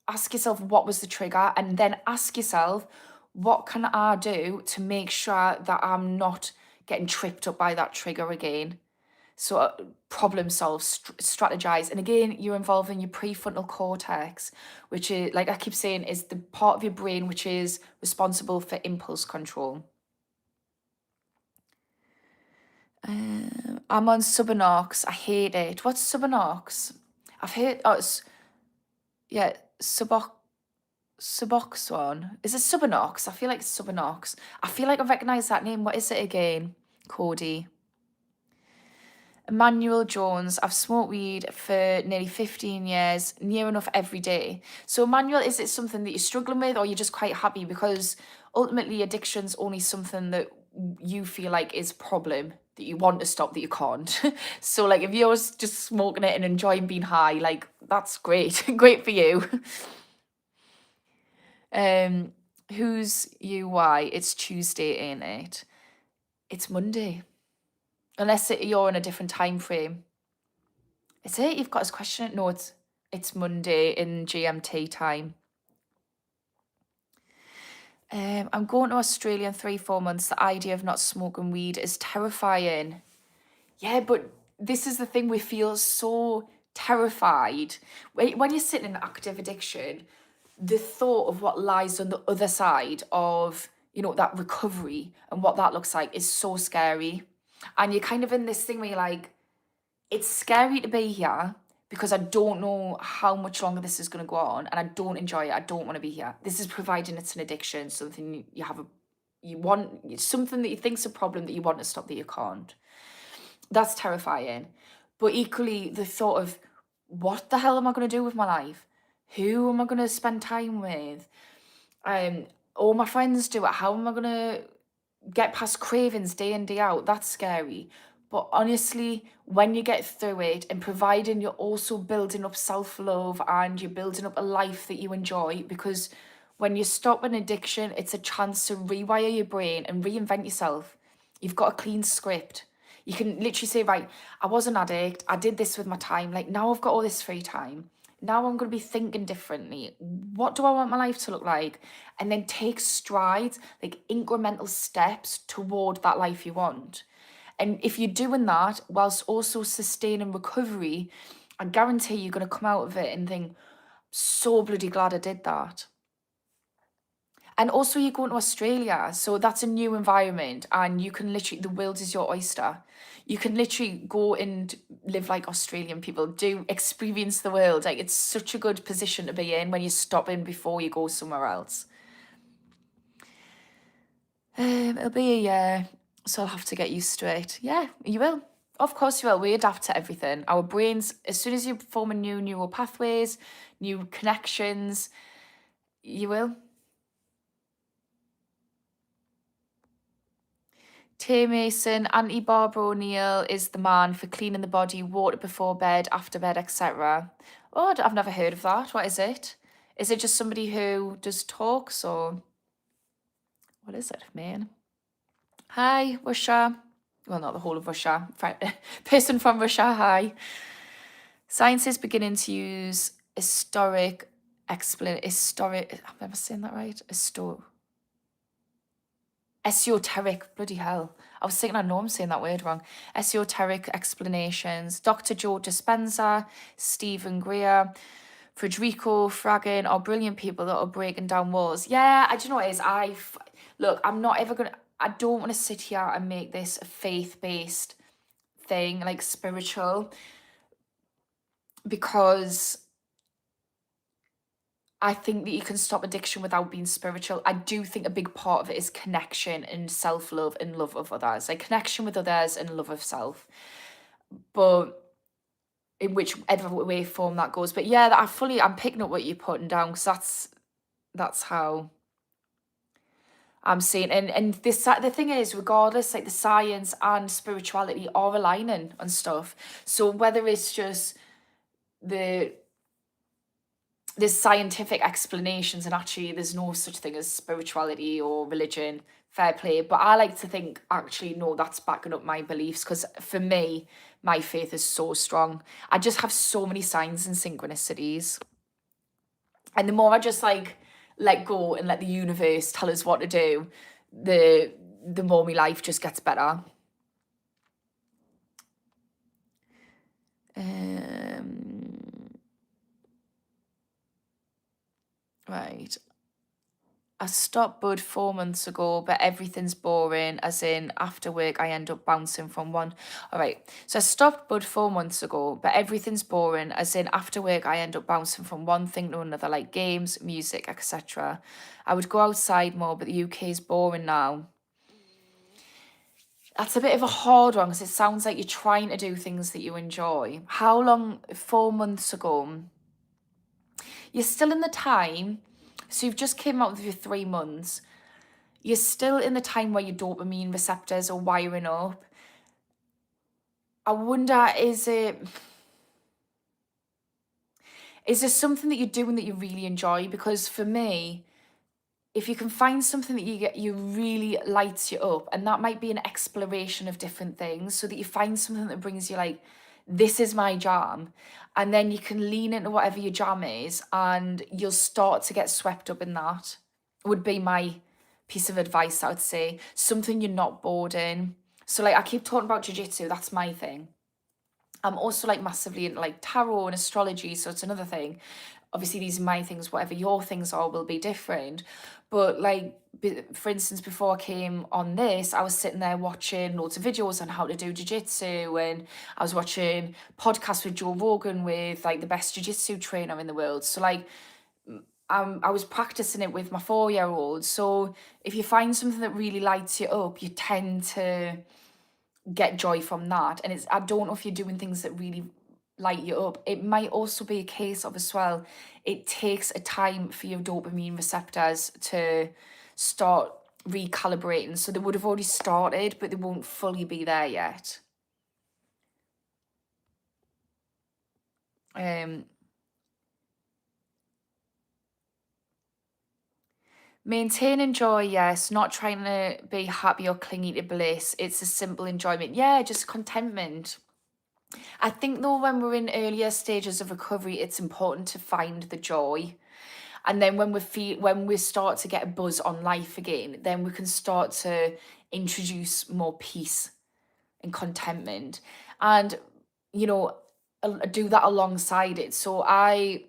ask yourself, what was the trigger? And then ask yourself, what can I do to make sure that I'm not getting tripped up by that trigger again? So problem solve, strategize. And again, you're involving your prefrontal cortex, which is, like I keep saying, is the part of your brain which is responsible for impulse control. I'm on Subonox. I hate it. What's Subonox? I've heard, yeah, Subox. Suboxone. Is it Subonox? I feel like it's Subonox. I feel like I recognise that name. What is it again? Cody. Emmanuel Jones. I've smoked weed for nearly 15 years, near enough every day. So, Emmanuel, is it something that you're struggling with, or you're just quite happy? Because ultimately, addiction's only something that you feel like is a problem that you want to stop that you can't. So, like, if you're just smoking it and enjoying being high, like, that's great. Great for you. Um, who's you? Why? It's Tuesday, ain't it? It's Monday. Unless you're in a different time frame. Is it? You've got his question. No, it's Monday in GMT time. I'm going to Australia in 3-4 months. The idea of not smoking weed is terrifying. Yeah, but this is the thing. We feel so terrified when you're sitting in active addiction. The thought of what lies on the other side of, that recovery and what that looks like is so scary. And you're kind of in this thing where you're like, it's scary to be here because I don't know how much longer this is going to go on, and I don't enjoy it. I don't want to be here. This is providing it's an addiction, something you want, it's something that you think's a problem that you want to stop that you can't. That's terrifying. But equally, the thought of, what the hell am I going to do with my life? Who am I going to spend time with? All my friends do it. How am I going to get past cravings day in, day out? That's scary. But honestly, when you get through it, and providing you're also building up self-love and you're building up a life that you enjoy, because when you stop an addiction, it's a chance to rewire your brain and reinvent yourself. You've got a clean script. You can literally say, right, I was an addict, I did this with my time, like now I've got all this free time. Now I'm going to be thinking differently. What do I want my life to look like? And then take strides, like incremental steps toward that life you want. And if you're doing that whilst also sustaining recovery, I guarantee you're going to come out of it and think, so bloody glad I did that. And also, you're going to Australia, so that's a new environment, and you can literally, the world is your oyster. You can literally go and live like Australian people do, experience the world. Like, it's such a good position to be in when you're stopping before you go somewhere else. It'll be a year, so I'll have to get used to it. Yeah, you will. Of course you will. We adapt to everything. Our brains, as soon as you form a new neural pathways, new connections, you will. Tay Mason, Auntie Barbara O'Neill is the man for cleaning the body, water before bed, after bed, etc. Oh, I've never heard of that. What is it? Is it just somebody who does talks, or what is it, man? Hi, Russia. Well, not the whole of Russia. Person from Russia, hi. Science is beginning to use historic, I'm never saying that right. Esoteric, bloody hell. I was thinking, I know I'm saying that word wrong. Esoteric explanations. Dr. Joe Dispenza, Stephen Greer, Federico Fraggin are brilliant people that are breaking down walls. Yeah, do you know what it is? Look, I'm not ever going to, I don't want to sit here and make this a faith-based thing, like spiritual, because I think that you can stop addiction without being spiritual. I do think a big part of it is connection and self-love and love of others, like connection with others and love of self. But in whichever way form that goes. But yeah, I'm picking up what you're putting down, because that's how I'm seeing. And the thing is, regardless, like the science and spirituality are aligning on stuff. So whether it's just there's scientific explanations, and actually there's no such thing as spirituality or religion, fair play. But I like to think, actually, no, that's backing up my beliefs, because for me, my faith is so strong. I just have so many signs and synchronicities. And the more I just like let go and let the universe tell us what to do, the more my life just gets better. Right. I stopped bud 4 months ago, but everything's boring, as in after work I end up bouncing from one. All right. So I stopped bud 4 months ago, but everything's boring, as in after work I end up bouncing from one thing to another, like games, music, etc. I would go outside more, but the UK is boring now. That's a bit of a hard one because it sounds like you're trying to do things that you enjoy. How long? 4 months ago. You're still in the time. So you've just came out with your 3 months. You're still in the time where your dopamine receptors are wiring up. I wonder, is there something that you're doing that you really enjoy? Because for me, if you can find something that you really lights you up, and that might be an exploration of different things, so that you find something that brings you like, this is my jam, and then you can lean into whatever your jam is, and you'll start to get swept up in that. Would be my piece of advice. I would say something you're not bored in. So like I keep talking about jiu-jitsu, that's my thing. I'm also like massively into like tarot and astrology, so it's another thing. Obviously, these are my things, whatever your things are will be different. But like, for instance, before I came on this, I was sitting there watching loads of videos on how to do jiu-jitsu, and I was watching podcasts with Joe Rogan with like the best jiu-jitsu trainer in the world. So like, I was practicing it with my 4-year-old. So if you find something that really lights you up, you tend to get joy from that. And it's, I don't know if you're doing things that really light you up. It might also be a case of as well, it takes a time for your dopamine receptors to start recalibrating. So they would have already started, but they won't fully be there yet. Maintaining joy, yes. Not trying to be happy or clingy to bliss. It's a simple enjoyment. Yeah, just contentment. I think though, when we're in earlier stages of recovery, it's important to find the joy. And then when we start to get a buzz on life again, then we can start to introduce more peace and contentment. And, you know, do that alongside it. So I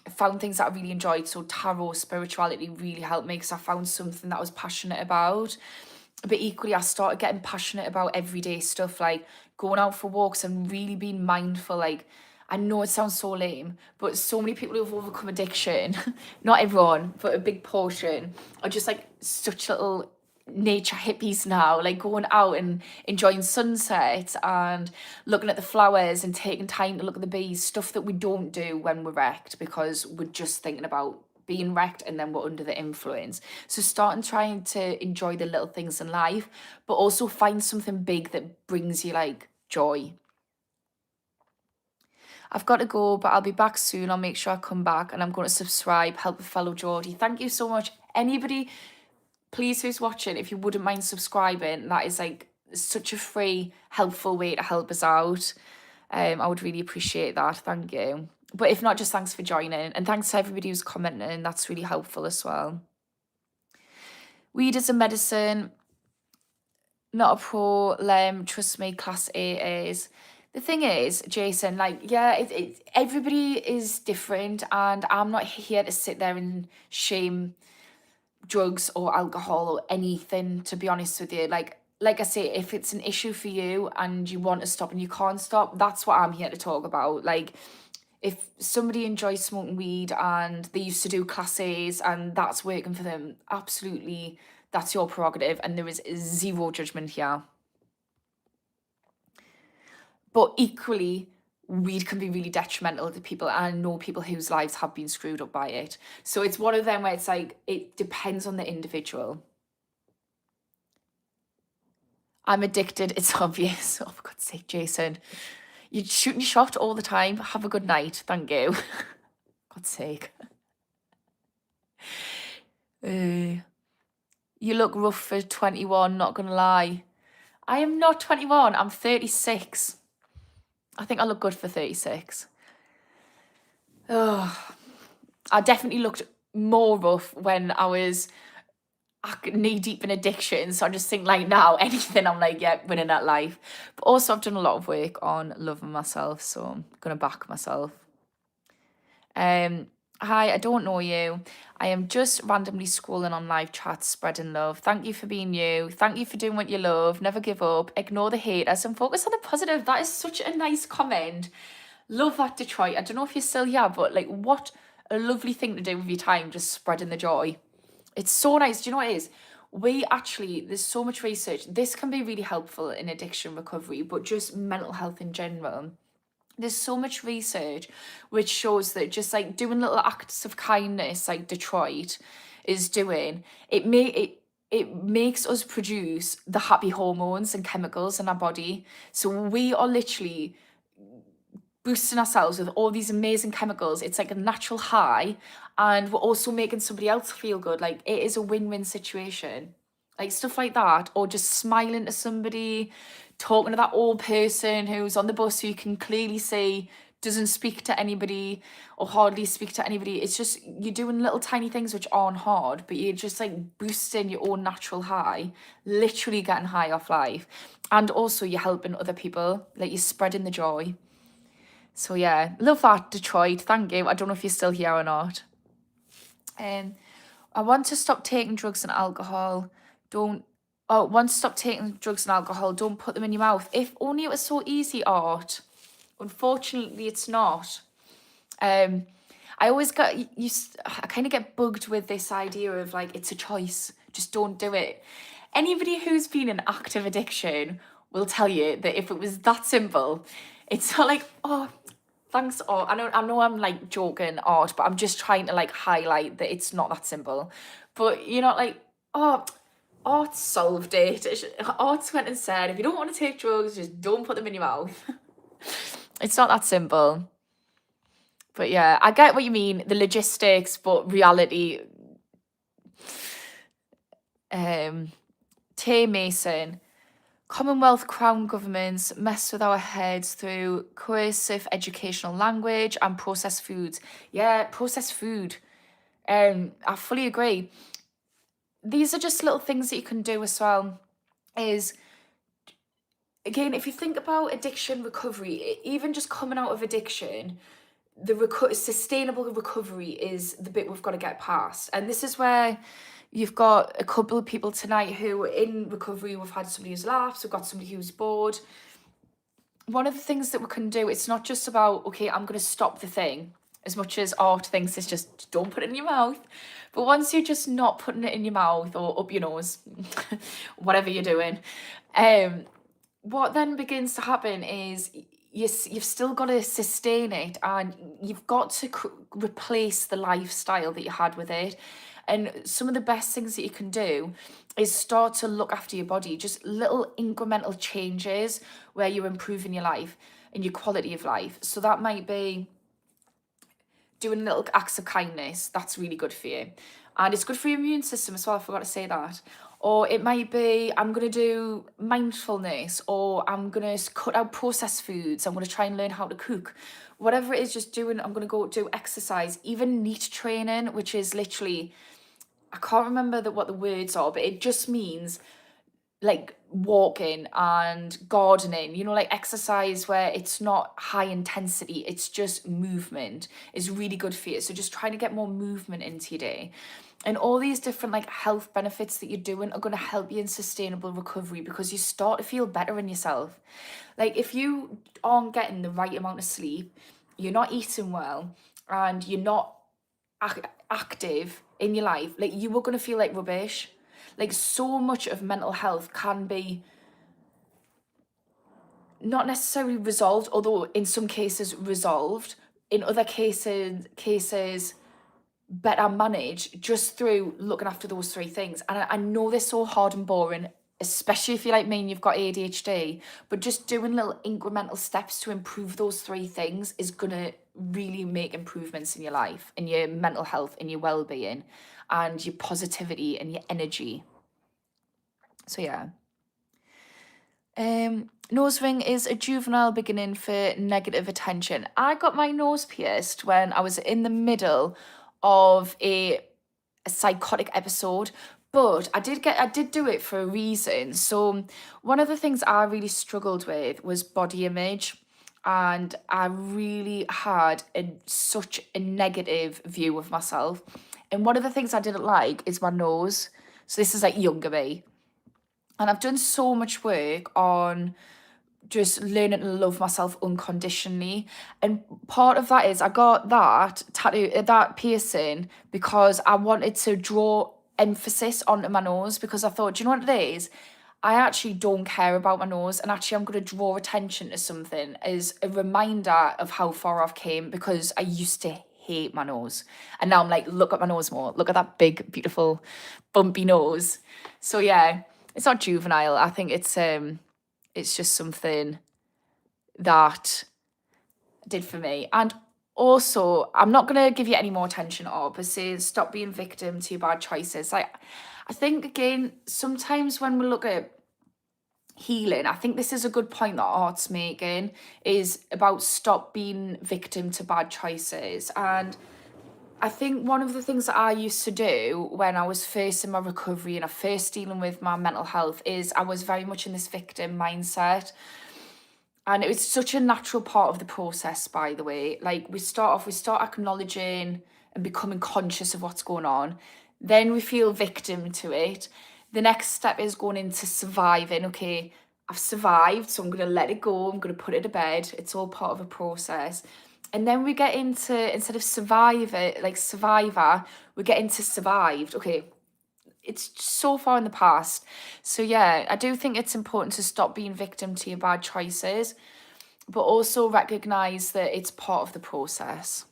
found things that I really enjoyed. So tarot, spirituality really helped me because I found something that I was passionate about. But equally, I started getting passionate about everyday stuff, like going out for walks and really being mindful. Like, I know it sounds so lame, but so many people who've overcome addiction, not everyone, but a big portion, are just like such little nature hippies now, like going out and enjoying sunsets and looking at the flowers and taking time to look at the bees, stuff that we don't do when we're wrecked because we're just thinking about being wrecked and then we're under the influence. So starting trying to enjoy the little things in life, but also find something big that brings you like joy. I've got to go, but I'll be back soon. I'll make sure I come back, and I'm going to subscribe, help a fellow Geordie. Thank you so much. Anybody, please, who's watching, if you wouldn't mind subscribing, that is like such a free, helpful way to help us out. I would really appreciate that. Thank you. But if not, just thanks for joining, and thanks to everybody who's commenting. That's really helpful as well. Weed is a medicine, not a problem. Trust me, class A is. The thing is, Jason, like, yeah, everybody is different, and I'm not here to sit there and shame drugs or alcohol or anything, to be honest with you. Like I say, if it's an issue for you and you want to stop and you can't stop, that's what I'm here to talk about. Like, if somebody enjoys smoking weed and they used to do class A's and that's working for them, absolutely, that's your prerogative, and there is zero judgment here. But equally, weed can be really detrimental to people, and I know people whose lives have been screwed up by it. So it's one of them where it's like, it depends on the individual. I'm addicted, it's obvious. Oh, for God's sake, Jason. You're shooting your shot all the time. Have a good night. Thank you. God's sake. You look rough for 21, not gonna lie. I am not 21, I'm 36. I think I look good for 36. Oh, I definitely looked more rough when I was knee deep in addiction. So I just think like now, anything, I'm like, yeah, winning at life. But also I've done a lot of work on loving myself, so I'm gonna back myself. Hi, I don't know you. I am just randomly scrolling on live chats, spreading love. Thank you for being you. Thank you for doing what you love. Never give up. Ignore the haters and focus on the positive. That is such a nice comment. Love that, Detroit. I don't know if you're still here, but like, what a lovely thing to do with your time, just spreading the joy. It's so nice. Do you know what it is? There's so much research. This can be really helpful in addiction recovery, but just mental health in general. There's so much research which shows that just like doing little acts of kindness, like Detroit is doing, it makes us produce the happy hormones and chemicals in our body. So we are literally boosting ourselves with all these amazing chemicals. It's like a natural high, and we're also making somebody else feel good. Like it is a win-win situation. Like stuff like that, or just smiling to somebody, talking to that old person who's on the bus who you can clearly see doesn't speak to anybody or hardly speak to anybody. It's just you're doing little tiny things which aren't hard, but you're just like boosting your own natural high, literally getting high off life. And also you're helping other people, like you're spreading the joy. So yeah, love that, Detroit. Thank you. I don't know if you're still here or not. I want to stop taking drugs and alcohol. Want to stop taking drugs and alcohol. Don't put them in your mouth. If only it was so easy, Art. Unfortunately, it's not. I always got I kind of get bugged with this idea of like it's a choice. Just don't do it. Anybody who's been in active addiction will tell you that if it was that simple, it's not like, oh, thanks, Art. I know I'm like joking, Art, but I'm just trying to like highlight that it's not that simple. But you're not like, oh, Art solved it. Art went and said, if you don't want to take drugs, just don't put them in your mouth. It's not that simple. But yeah, I get what you mean, the logistics, but reality. Tay Mason. Commonwealth Crown governments mess with our heads through coercive educational language and processed foods. Yeah, processed food. I fully agree. These are just little things that you can do as well. Is again, if you think about addiction recovery, even just coming out of addiction, the sustainable recovery is the bit we've got to get past. And this is where you've got a couple of people tonight who are in recovery. We've had somebody who's laughs, we've got somebody who's bored. One of the things that we can do, it's not just about, okay, I'm going to stop the thing, as much as Art thinks it's just don't put it in your mouth. But once you're just not putting it in your mouth or up your nose, whatever you're doing, what then begins to happen is you've still got to sustain it, and you've got to replace the lifestyle that you had with it. And some of the best things that you can do is start to look after your body, just little incremental changes where you're improving your life and your quality of life. So that might be doing little acts of kindness. That's really good for you. And it's good for your immune system as well. I forgot to say that. Or it might be, I'm going to do mindfulness, or I'm going to cut out processed foods. I'm going to try and learn how to cook. Whatever it is, just doing, I'm going to go do exercise, even NEAT training, which is literally, I can't remember what the words are, but it just means like walking and gardening, like exercise where it's not high intensity, it's just movement is really good for you. So just trying to get more movement into your day. And all these different like health benefits that you're doing are going to help you in sustainable recovery, because you start to feel better in yourself. Like if you aren't getting the right amount of sleep, you're not eating well, and you're not active in your life, like you are going to feel like rubbish. Like so much of mental health can be not necessarily resolved, although in some cases resolved, in other cases better managed just through looking after those three things. And I know they're so hard and boring, especially if you're like me and you've got ADHD, but just doing little incremental steps to improve those three things is gonna really make improvements in your life, in your mental health, in your well-being, and your positivity and your energy. So yeah. Nose ring is a juvenile beginning for negative attention. I got my nose pierced when I was in the middle of a psychotic episode, but I did do it for a reason. So one of the things I really struggled with was body image. and I really had such a negative view of myself. And one of the things I didn't like is my nose. So this is like younger me. And I've done so much work on just learning to love myself unconditionally. And part of that is I got that tattoo, that piercing, because I wanted to draw emphasis onto my nose, because I thought, do you know what it is? I actually don't care about my nose, and actually I'm going to draw attention to something as a reminder of how far I've came, because I used to hate my nose. And now I'm like, look at my nose more. Look at that big, beautiful, bumpy nose. So yeah, it's not juvenile. I think it's just something that did for me. And also, I'm not going to give you any more attention at all, but say stop being victim to your bad choices. Like, I think, again, sometimes when we look at healing, I think this is a good point that art's making, is about stop being victim to bad choices. And I think one of the things that I used to do when I was first in my recovery and I first dealing with my mental health is I was very much in this victim mindset. And it was such a natural part of the process, by the way. Like, we start acknowledging and becoming conscious of what's going on. Then we feel victim to it. The next step is going into surviving. Okay, I've survived, so I'm going to let it go. I'm going to put it to bed. It's all part of a process. And then we get into, instead of survivor, we get into survived. Okay, it's so far in the past. So yeah, I do think it's important to stop being victim to your bad choices, but also recognize that it's part of the process.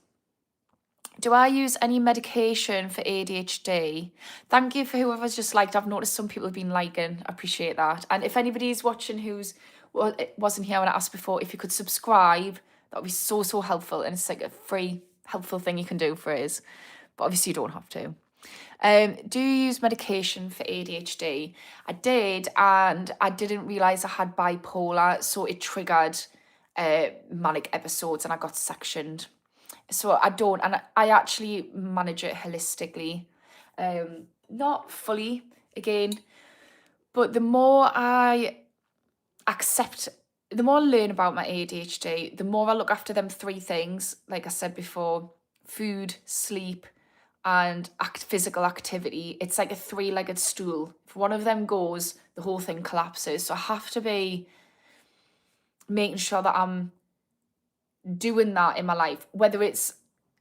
Do I use any medication for ADHD? Thank you for whoever's just liked. I've noticed some people have been liking. I appreciate that. And if anybody's watching who's wasn't here when I asked before, if you could subscribe, that would be so, so helpful. And it's like a free, helpful thing you can do for us. But obviously you don't have to. Do you use medication for ADHD? I did, and I didn't realise I had bipolar, so it triggered manic episodes and I got sectioned. So I don't, and I actually manage it holistically. Not fully, again, but the more I accept, the more I learn about my ADHD, the more I look after them three things, like I said before: food, sleep, and physical activity. It's like a three-legged stool. If one of them goes, the whole thing collapses. So I have to be making sure that I'm doing that in my life, whether it's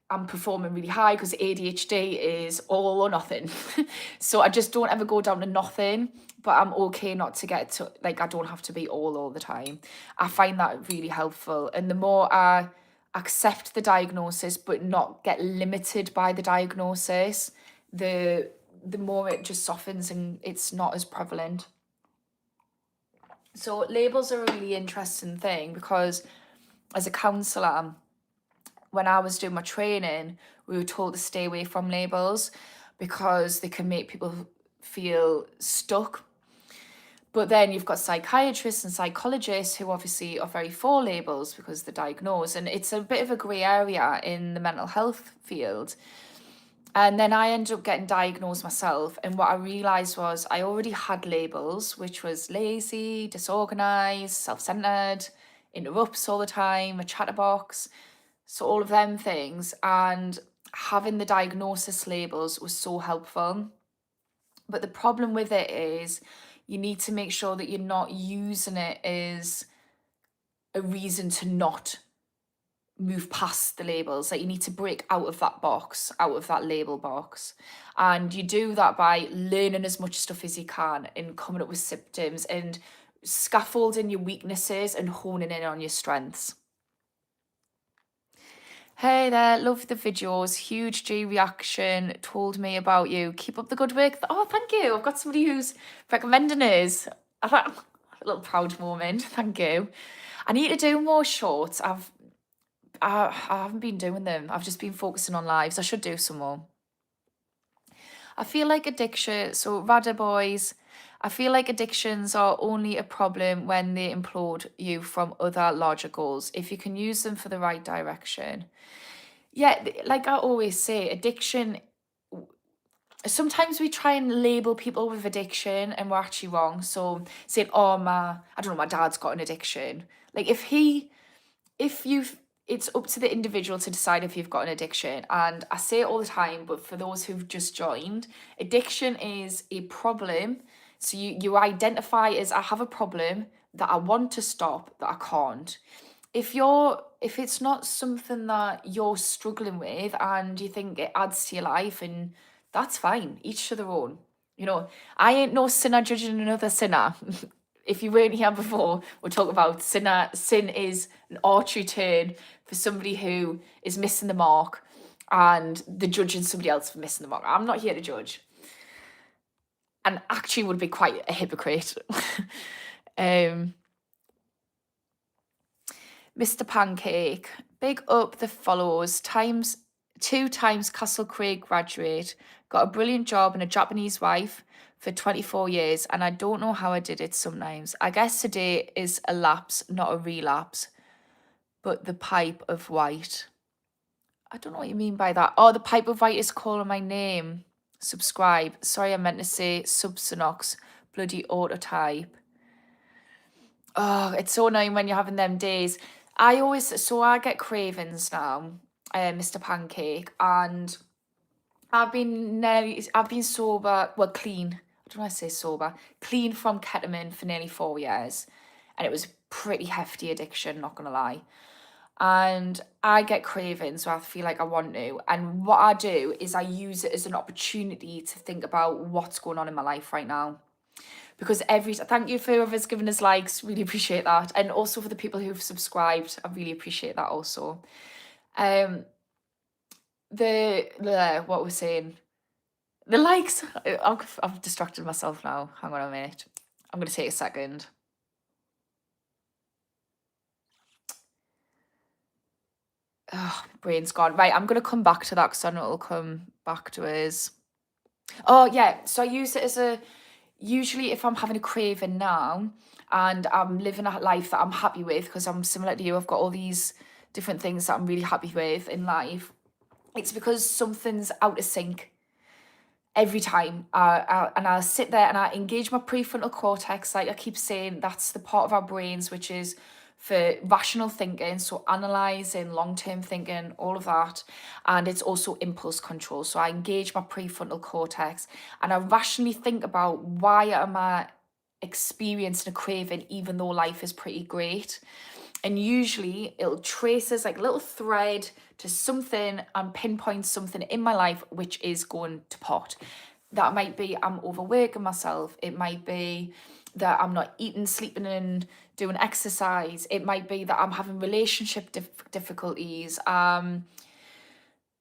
I'm performing really high, because ADHD is all or nothing. So I just don't ever go down to nothing, but I'm okay not to get to, like, I don't have to be all the time. I find that really helpful. And the more I accept the diagnosis but not get limited by the diagnosis, the more it just softens and it's not as prevalent. So labels are a really interesting thing, because as a counsellor, when I was doing my training, we were told to stay away from labels because they can make people feel stuck. But then you've got psychiatrists and psychologists who obviously are very for labels because they're diagnosed. And it's a bit of a grey area in the mental health field. And then I ended up getting diagnosed myself. And what I realised was I already had labels, which was lazy, disorganised, self-centred, interrupts all the time, a chatterbox. So all of them things. And having the diagnosis labels was so helpful. But the problem with it is you need to make sure that you're not using it as a reason to not move past the labels. Like, you need to break out of that box, out of that label box. And you do that by learning as much stuff as you can and coming up with symptoms and scaffolding your weaknesses and honing in on your strengths. Hey there, love the videos. Huge G reaction, told me about you. Keep up the good work. Oh, thank you. I've got somebody who's recommending us. I thought, a little proud moment. Thank you. I need to do more shorts. I haven't been doing them. I've just been focusing on lives. I should do some more. I feel like addiction, so Radar Boys, I feel like addictions are only a problem when they implode you from other larger goals, if you can use them for the right direction. Yeah, like I always say, addiction, sometimes we try and label people with addiction and we're actually wrong. So saying, oh, I don't know, my dad's got an addiction. Like, if he if you've it's up to the individual to decide if you've got an addiction. And I say it all the time, but for those who've just joined, addiction is a problem. So you identify as, I have a problem that I want to stop, that I can't. If it's not something that you're struggling with and you think it adds to your life, and that's fine, each to their own. I ain't no sinner judging another sinner. If you weren't here before, we'll talk about sin is an archery turn for somebody who is missing the mark, and they're judging somebody else for missing the mark. I'm not here to judge, and actually would be quite a hypocrite. Mr. Pancake, big up the follows, 2 times Castle Craig graduate, got a brilliant job and a Japanese wife for 24 years, and I don't know how I did it sometimes. I guess today is a lapse, not a relapse, but the pipe of white. I don't know what you mean by that. Oh, the pipe of white is calling my name. Subscribe. Sorry, I meant to say Subsonox. Bloody autotype. Oh, it's so annoying when you're having them days. I get cravings now, Mr. Pancake, and I've been sober, well, clean. I don't want to say sober, clean from ketamine for nearly 4 years, and it was pretty hefty addiction, not gonna lie. And I get cravings, so I feel like I want to. And what I do is I use it as an opportunity to think about what's going on in my life right now. Because thank you for whoever's given us likes, really appreciate that. And also for the people who've subscribed, I really appreciate that also. What we're saying, the likes, I've distracted myself now. Hang on a minute. I'm going to take a second. Oh, brain's gone. Right, I'm going to come back to that because I know it'll come back to us. Oh, yeah. So I use it as usually if I'm having a craving now and I'm living a life that I'm happy with, because I'm similar to you, I've got all these different things that I'm really happy with in life. It's because something's out of sync every time. And I'll sit there and I engage my prefrontal cortex. Like I keep saying, that's the part of our brains which is for rational thinking, so analysing, long-term thinking, all of that. And it's also impulse control. So I engage my prefrontal cortex and I rationally think about, why am I experiencing a craving even though life is pretty great? And usually it'll trace as like a little thread to something and pinpoint something in my life which is going to pot. That might be I'm overworking myself. It might be that I'm not eating, sleeping, and doing exercise. It might be that I'm having relationship difficulties, not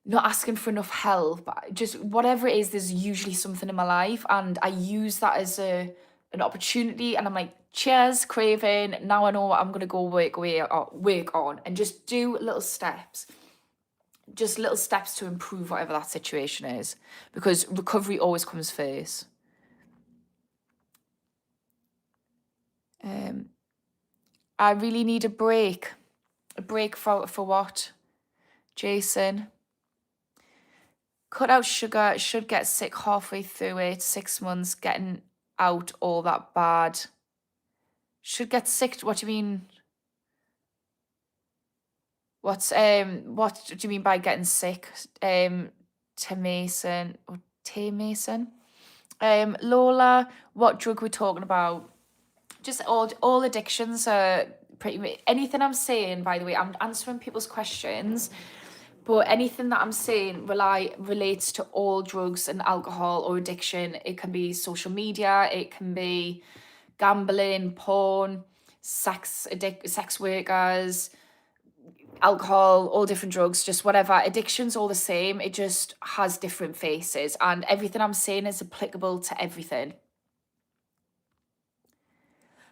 asking for enough help. Just whatever it is, there's usually something in my life, and I use that as an opportunity. And I'm like, cheers, craving. Now I know what I'm gonna go work on, and just do little steps. Just little steps to improve whatever that situation is, because recovery always comes first. I really need a break. A break for what? Jason. Cut out sugar, should get sick halfway through it. 6 months, getting out all that bad. Should get sick, what do you mean? What do you mean by getting sick? T Mason. Lola, what drug we're talking about? Just all addictions are pretty, anything I'm saying, by the way, I'm answering people's questions, but anything that I'm saying relates to all drugs and alcohol or addiction. It can be social media, it can be gambling, porn, sex workers, alcohol, all different drugs, just whatever. Addiction's all the same, it just has different faces, and everything I'm saying is applicable to everything.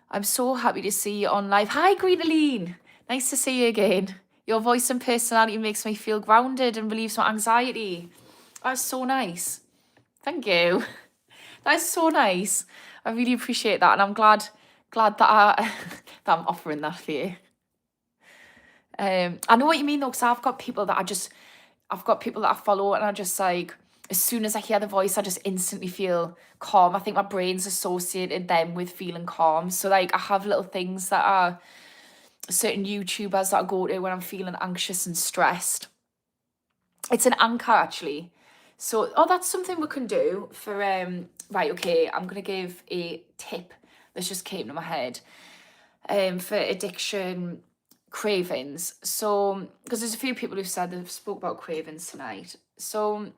I'm so happy to see you on live. Hi, Greenaline. Nice to see you again. Your voice and personality makes me feel grounded and relieves my anxiety. That's so nice. Thank you. That's so nice. I really appreciate that, and I'm glad that that I'm offering that for you. I know what you mean though, because I've got people that I follow, and I just like, as soon as I hear the voice, I just instantly feel calm. I think my brain's associated them with feeling calm. So like I have little things that are certain YouTubers that I go to when I'm feeling anxious and stressed. It's an anchor actually. So, oh, that's something we can do for, right, okay, I'm going to give a tip that's just came to my head for addiction cravings. So, because there's a few people who've said they've spoke about cravings tonight. So,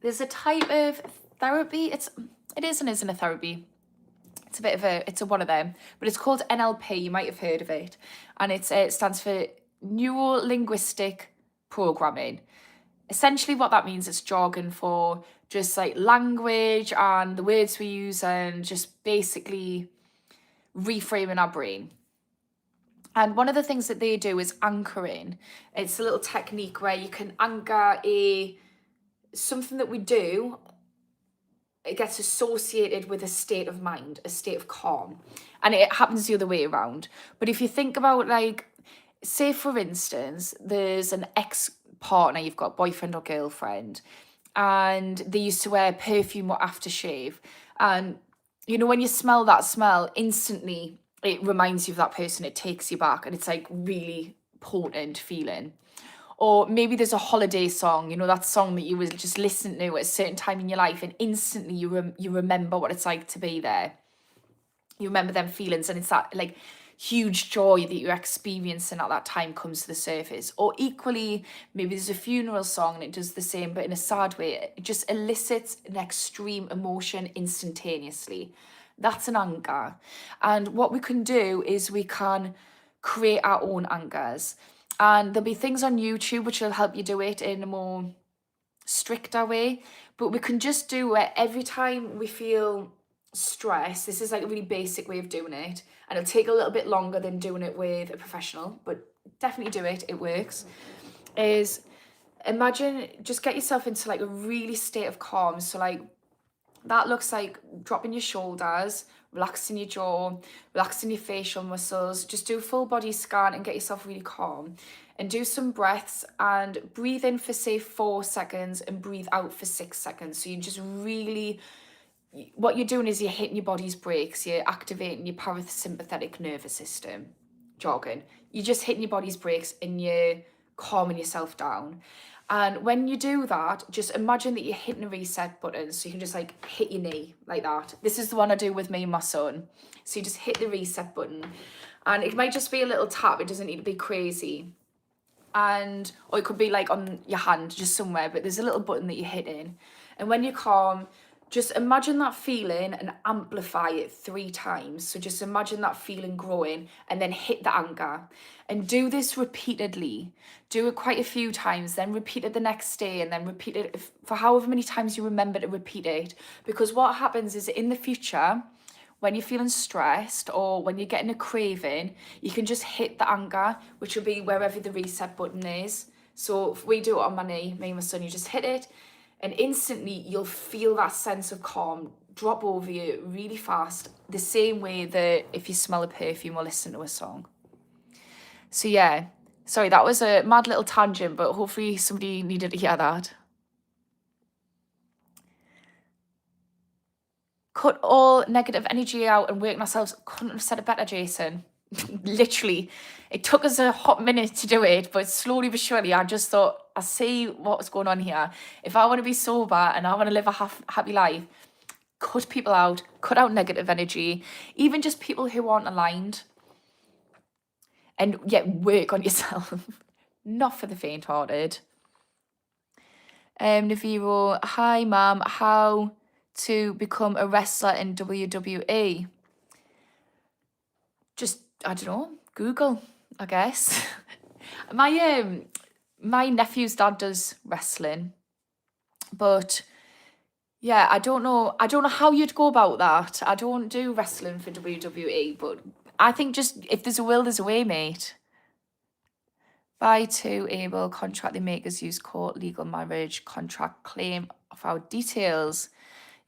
there's a type of therapy. It is and isn't a therapy. It's a bit of it's a one of them, but it's called NLP. You might have heard of it, and it stands for Neuro Linguistic Programming. Essentially, what that means, it's jargon for just like language and the words we use, and just basically reframing our brain. And one of the things that they do is anchoring. It's a little technique where you can anchor something that we do. It gets associated with a state of mind, a state of calm. And it happens the other way around. But if you think about, like, say for instance, there's an ex-partner, you've got boyfriend or girlfriend, and they used to wear perfume or aftershave. And, you know, when you smell that smell, instantly it reminds you of that person, it takes you back, and it's like really potent feeling. Or maybe there's a holiday song, you know, that song that you were just listening to at a certain time in your life, and instantly you remember what it's like to be there. You remember them feelings, and it's that like huge joy that you're experiencing at that time comes to the surface. Or equally, maybe there's a funeral song and it does the same, but in a sad way. It just elicits an extreme emotion instantaneously. That's an anchor. And what we can do is we can create our own anchors. And there'll be things on YouTube which will help you do it in a more stricter way. But we can just do it every time we feel stress. This is like a really basic way of doing it. And it'll take a little bit longer than doing it with a professional, but definitely do it. It works. Is imagine, just get yourself into like a really state of calm. So like that looks like dropping your shoulders, relaxing your jaw, relaxing your facial muscles. Just do a full body scan and get yourself really calm. And do some breaths and breathe in for say 4 seconds and breathe out for 6 seconds. So you just really, what you're doing is you're hitting your body's brakes. You're activating your parasympathetic nervous system, jargon. You're just hitting your body's brakes and you're calming yourself down. And when you do that, just imagine that you're hitting a reset button. So you can just like hit your knee like that. This is the one I do with me and my son. So you just hit the reset button, and it might just be a little tap. It doesn't need to be crazy. And, or it could be like on your hand, just somewhere, but there's a little button that you're hitting. And when you're calm, just imagine that feeling and amplify it 3 times. So just imagine that feeling growing and then hit the anchor. And do this repeatedly. Do it quite a few times, then repeat it the next day, and then repeat it for however many times you remember to repeat it. Because what happens is in the future, when you're feeling stressed or when you're getting a craving, you can just hit the anchor, which will be wherever the reset button is. So if we do it on my knee, me and my son, you just hit it, and instantly you'll feel that sense of calm drop over you really fast, the same way that if you smell a perfume or listen to a song. So yeah, sorry, that was a mad little tangent, but hopefully somebody needed to hear that. Cut all negative energy out and work on ourselves. Couldn't have said it better, Jason. Literally, it took us a hot minute to do it, but slowly but surely, I just thought, I see what's going on here. If I want to be sober and I want to live a happy life, cut people out, cut out negative energy, even just people who aren't aligned, and yet work on yourself. Not for the faint-hearted. Naviro, hi, ma'am. How to become a wrestler in WWE? Just, I don't know, Google, I guess. My nephew's dad does wrestling, but yeah, I don't know how you'd go about that. I don't do wrestling for WWE, but I think just if there's a will, there's a way, mate. Buy to able contract the makers use court legal marriage contract claim of our details.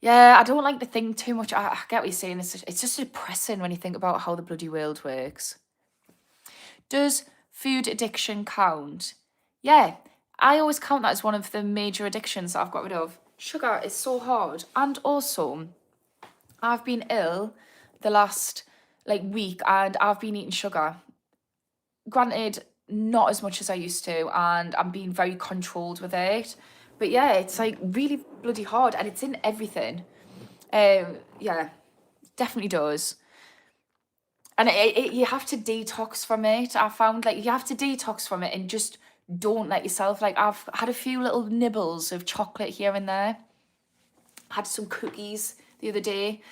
Yeah, I don't like to think too much. I get what you're saying. It's just depressing when you think about how the bloody world works. Does food addiction count? Yeah, I always count that as one of the major addictions that I've got rid of. Sugar is so hard. And also, I've been ill the last like week, and I've been eating sugar. Granted, not as much as I used to, and I'm being very controlled with it. But yeah, it's like really bloody hard, and it's in everything. Yeah, definitely does. And you have to detox from it. I found like you have to detox from it and just don't let yourself. Like I've had a few little nibbles of chocolate here and there. Had some cookies the other day,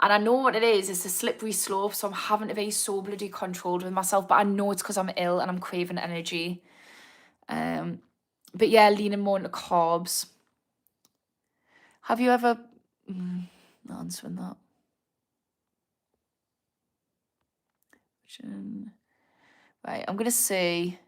and I know what it is. It's a slippery slope, so I'm having to be so bloody controlled with myself. But I know it's because I'm ill and I'm craving energy. But yeah, leaning more into carbs. Have you ever? Not answering that. Right, I'm gonna see.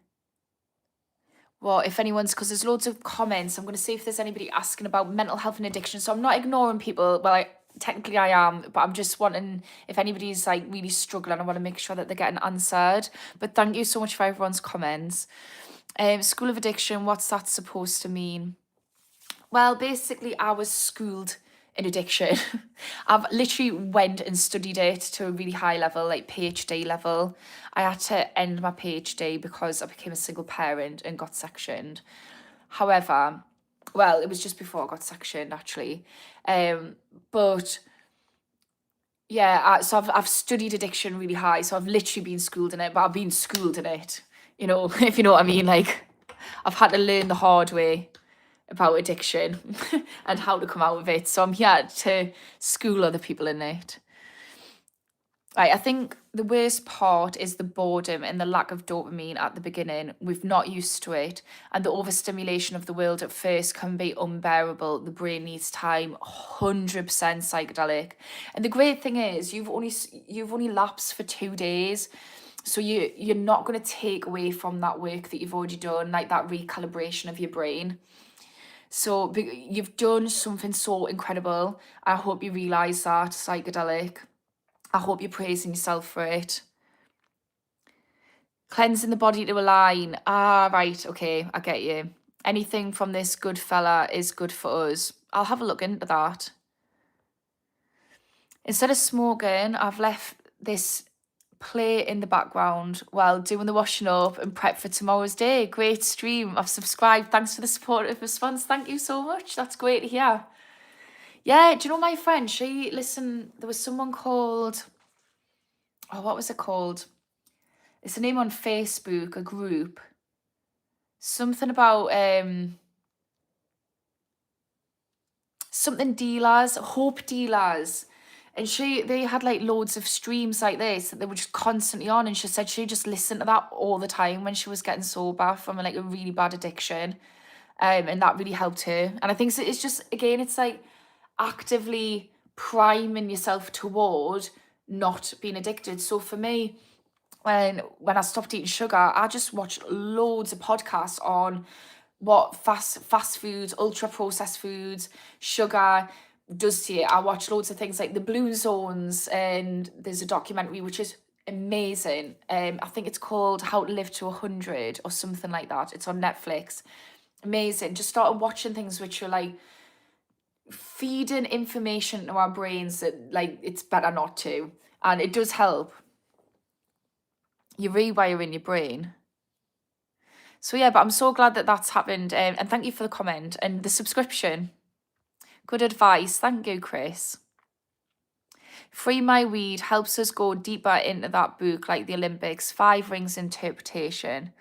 Well, if anyone's, because there's loads of comments, I'm going to see if there's anybody asking about mental health and addiction. So I'm not ignoring people. Well, technically I am, but I'm just wanting, if anybody's like really struggling, I want to make sure that they're getting answered. But thank you so much for everyone's comments. School of addiction, what's that supposed to mean? Well, basically, I was schooled in addiction. I've literally went and studied it to a really high level, like PhD level. I had to end my PhD because I became a single parent and got sectioned. However, well, it was just before I got sectioned, actually. But yeah, so I've studied addiction really high. So I've literally been schooled in it, but I've been schooled in it, you know, if you know what I mean. Like, I've had to learn the hard way about addiction and how to come out of it. So I'm here to school other people in it. Right, I think the worst part is the boredom and the lack of dopamine at the beginning. We're not used to it, and the overstimulation of the world at first can be unbearable. The brain needs time, 100% psychedelic. And the great thing is, you've only lapsed for 2 days, so you're not going to take away from that work that you've already done, like that recalibration of your brain. So you've done something so incredible. I hope you realise that, psychedelic. I hope you're praising yourself for it. Cleansing the body to align. Ah, right, okay, I get you. Anything from this good fella is good for us. I'll have a look into that. Instead of smoking, I've left this play in the background while doing the washing up and prep for tomorrow's day. Great stream. I've subscribed. Thanks for the supportive response. Thank you so much. That's great to hear. Yeah, do you know my friend? There was someone called, oh, what was it called? It's a name on Facebook, a group. Something about something dealers, hope dealers. And they had like loads of streams like this that they were just constantly on. And she said she just listened to that all the time when she was getting sober from like a really bad addiction. And that really helped her. And I think it's just, again, it's like actively priming yourself toward not being addicted. So for me, when I stopped eating sugar, I just watched loads of podcasts on what fast foods, ultra processed foods, sugar does to you. I watch loads of things like the Blue Zones, and there's a documentary which is amazing. I think it's called How to Live to 100 or something like that. It's on Netflix. Amazing. Just started watching things which are like feeding information to our brains that like it's better not to, and it does help. You rewire in your brain. So yeah, but I'm so glad that that's happened, and thank you for the comment and the subscription. Good advice. Thank you, Chris. Free My Weed helps us go deeper into that book, like the Olympics, 5 rings interpretation.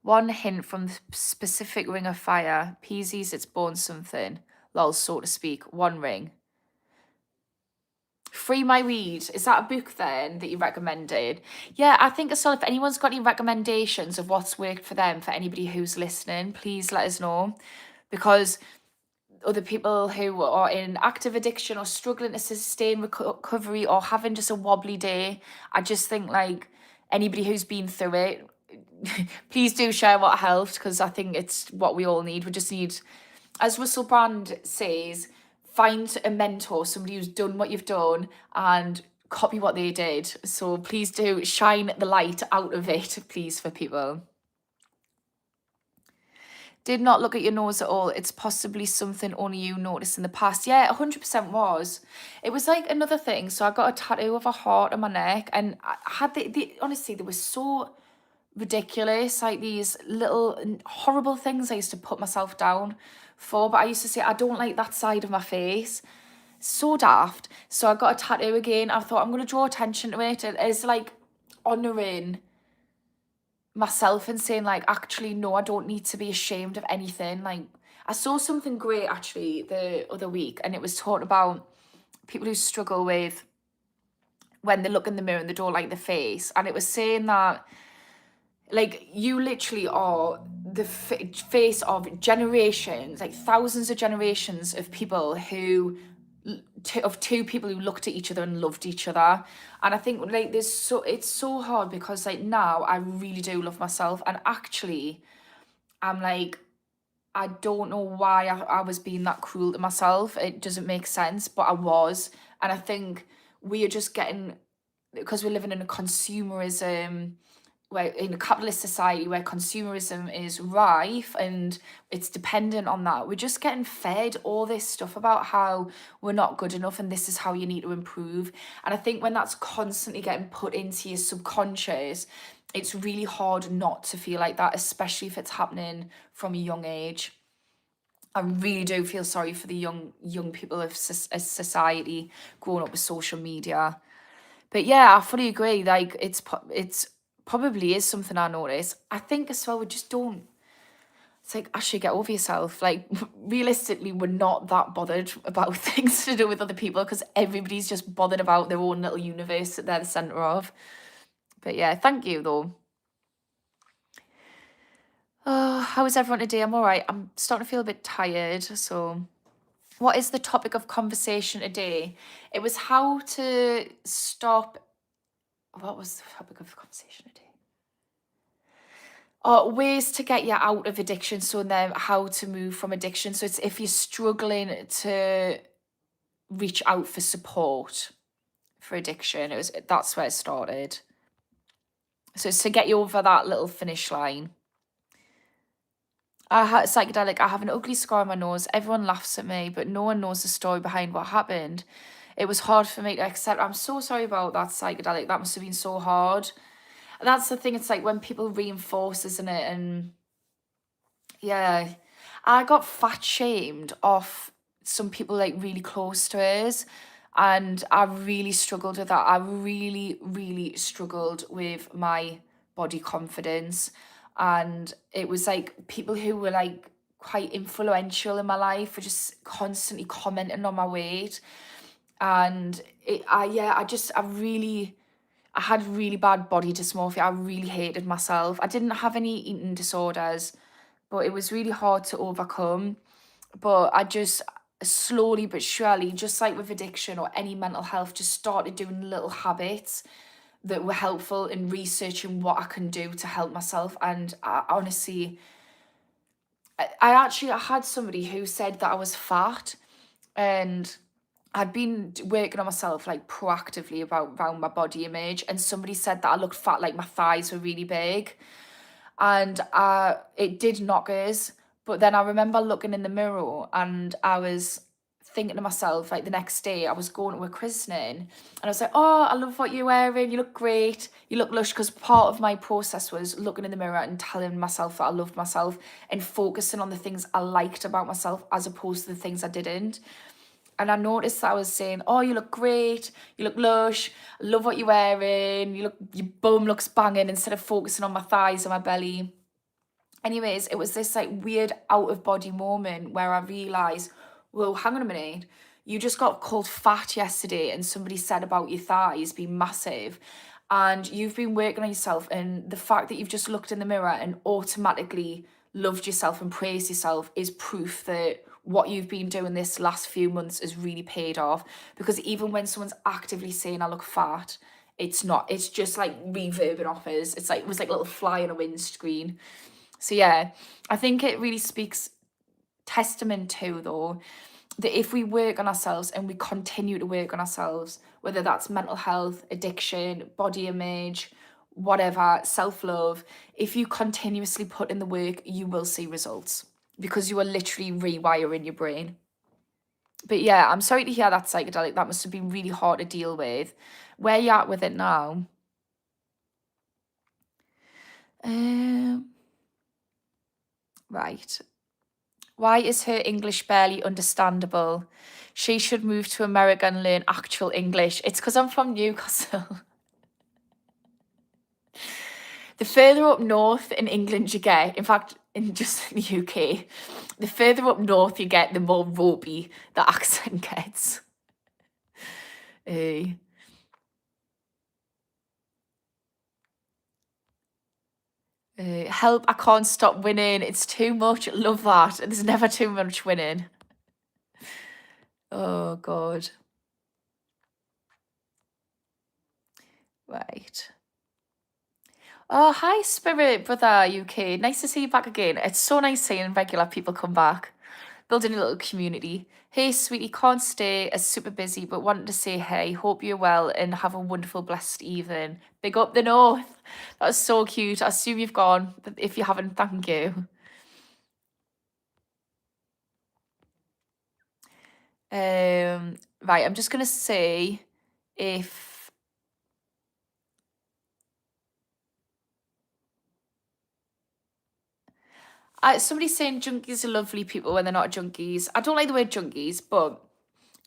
One hint from the specific ring of fire. Pisces, it's born something. Lol, so to speak. One ring. Free My Weed. Is that a book then that you recommended? Yeah, I think as well, if anyone's got any recommendations of what's worked for them, for anybody who's listening, please let us know. Because other people who are in active addiction or struggling to sustain recovery or having just a wobbly day, I just think like anybody who's been through it, please do share what helped, because I think it's what we all need. We just need, as Russell Brand says, find a mentor, somebody who's done what you've done, and copy what they did. So please do shine the light out of it, please, for people. Did not look at your nose at all. It's possibly something only you noticed in the past. Yeah, 100% was. It was like another thing. So I got a tattoo of a heart on my neck, and I had honestly, they were so ridiculous, like these little horrible things I used to put myself down for. But I used to say, I don't like that side of my face. So daft. So I got a tattoo again. I thought I'm going to draw attention to it. It's like honouring myself and saying, like, actually, no, I don't need to be ashamed of anything. Like, I saw something great actually the other week, and it was talking about people who struggle with when they look in the mirror and they don't like their face. And it was saying that, like, you literally are the face of generations, like thousands of generations of people who of two people who looked at each other and loved each other. And I think, like, it's so hard because, like, now I really do love myself, and actually I'm like, I don't know why I was being that cruel to myself. It doesn't make sense, but I was. And I think we are just getting, because we're living in a consumerism, where in a capitalist society where consumerism is rife and it's dependent on that, we're just getting fed all this stuff about how we're not good enough and this is how you need to improve. And I think when that's constantly getting put into your subconscious, it's really hard not to feel like that, especially if it's happening from a young age. I really do feel sorry for the young people of society growing up with social media. But yeah, I fully agree. Like, it's probably is something I notice. I think as well, we just don't. It's like, actually, get over yourself. Like, realistically, we're not that bothered about things to do with other people because everybody's just bothered about their own little universe that they're the centre of. But yeah, thank you though. Oh, how is everyone today? I'm all right. I'm starting to feel a bit tired. So, what is the topic of conversation today? It was how to stop. What was the topic of conversation today? Ways to get you out of addiction. So then how to move from addiction. So it's if you're struggling to reach out for support for addiction. That's where it started. So it's to get you over that little finish line. I had psychedelic. I have an ugly scar on my nose. Everyone laughs at me, but no one knows the story behind what happened. It was hard for me to accept. I'm so sorry about that psychedelic. That must have been so hard. That's the thing. It's like when people reinforce, isn't it? And yeah, I got fat shamed off some people like really close to us, and I really struggled with that. I really, really struggled with my body confidence, and it was like people who were like quite influential in my life were just constantly commenting on my weight, and I had really bad body dysmorphia. I really hated myself. I didn't have any eating disorders, but it was really hard to overcome. But I just slowly but surely, just like with addiction or any mental health, just started doing little habits that were helpful in researching what I can do to help myself. And I honestly, I had somebody who said that I was fat, and I'd been working on myself like proactively around my body image, and somebody said that I looked fat, like my thighs were really big, and it did knockers. But then I remember looking in the mirror and I was thinking to myself, like the next day I was going to a christening and I was like, oh, I love what you're wearing, you look great, you look lush, because part of my process was looking in the mirror and telling myself that I loved myself and focusing on the things I liked about myself as opposed to the things I didn't. And I noticed that I was saying, oh, you look great, you look lush, I love what you're wearing, your bum looks banging, instead of focusing on my thighs and my belly. Anyways, it was this like weird out of body moment where I realised, whoa, hang on a minute, you just got called fat yesterday and somebody said about your thighs being massive, and you've been working on yourself, and the fact that you've just looked in the mirror and automatically loved yourself and praised yourself is proof that what you've been doing this last few months has really paid off. Because even when someone's actively saying I look fat, it's not, it's just like reverbing off us. It's like, it was like a little fly on a windscreen. So yeah, I think it really speaks testament to, though, that if we work on ourselves and we continue to work on ourselves, whether that's mental health, addiction, body image, whatever, self-love, if you continuously put in the work, you will see results. because you are literally rewiring your brain. But yeah, I'm sorry to hear that psychedelic. That must have been really hard to deal with. Where you at with it now? Um, right. Why is her English barely understandable? She should move to America and learn actual English. It's because I'm from Newcastle. The further up north in England you get, in fact, in just the UK, the further up north you get, the more ropey the accent gets. Eh. Help, I can't stop winning. It's too much. Love that. There's never too much winning. Oh, God. Right. Oh, hi, Spirit Brother UK. Nice to see you back again. It's so nice seeing regular people come back, building a little community. Hey, sweetie, can't stay, as super busy, but wanted to say hey. Hope you're well and have a wonderful, blessed evening. Big up the north. That was so cute. I assume you've gone, but if you haven't, thank you. Right, I'm just gonna say if somebody's saying junkies are lovely people when they're not junkies. I don't like the word junkies, but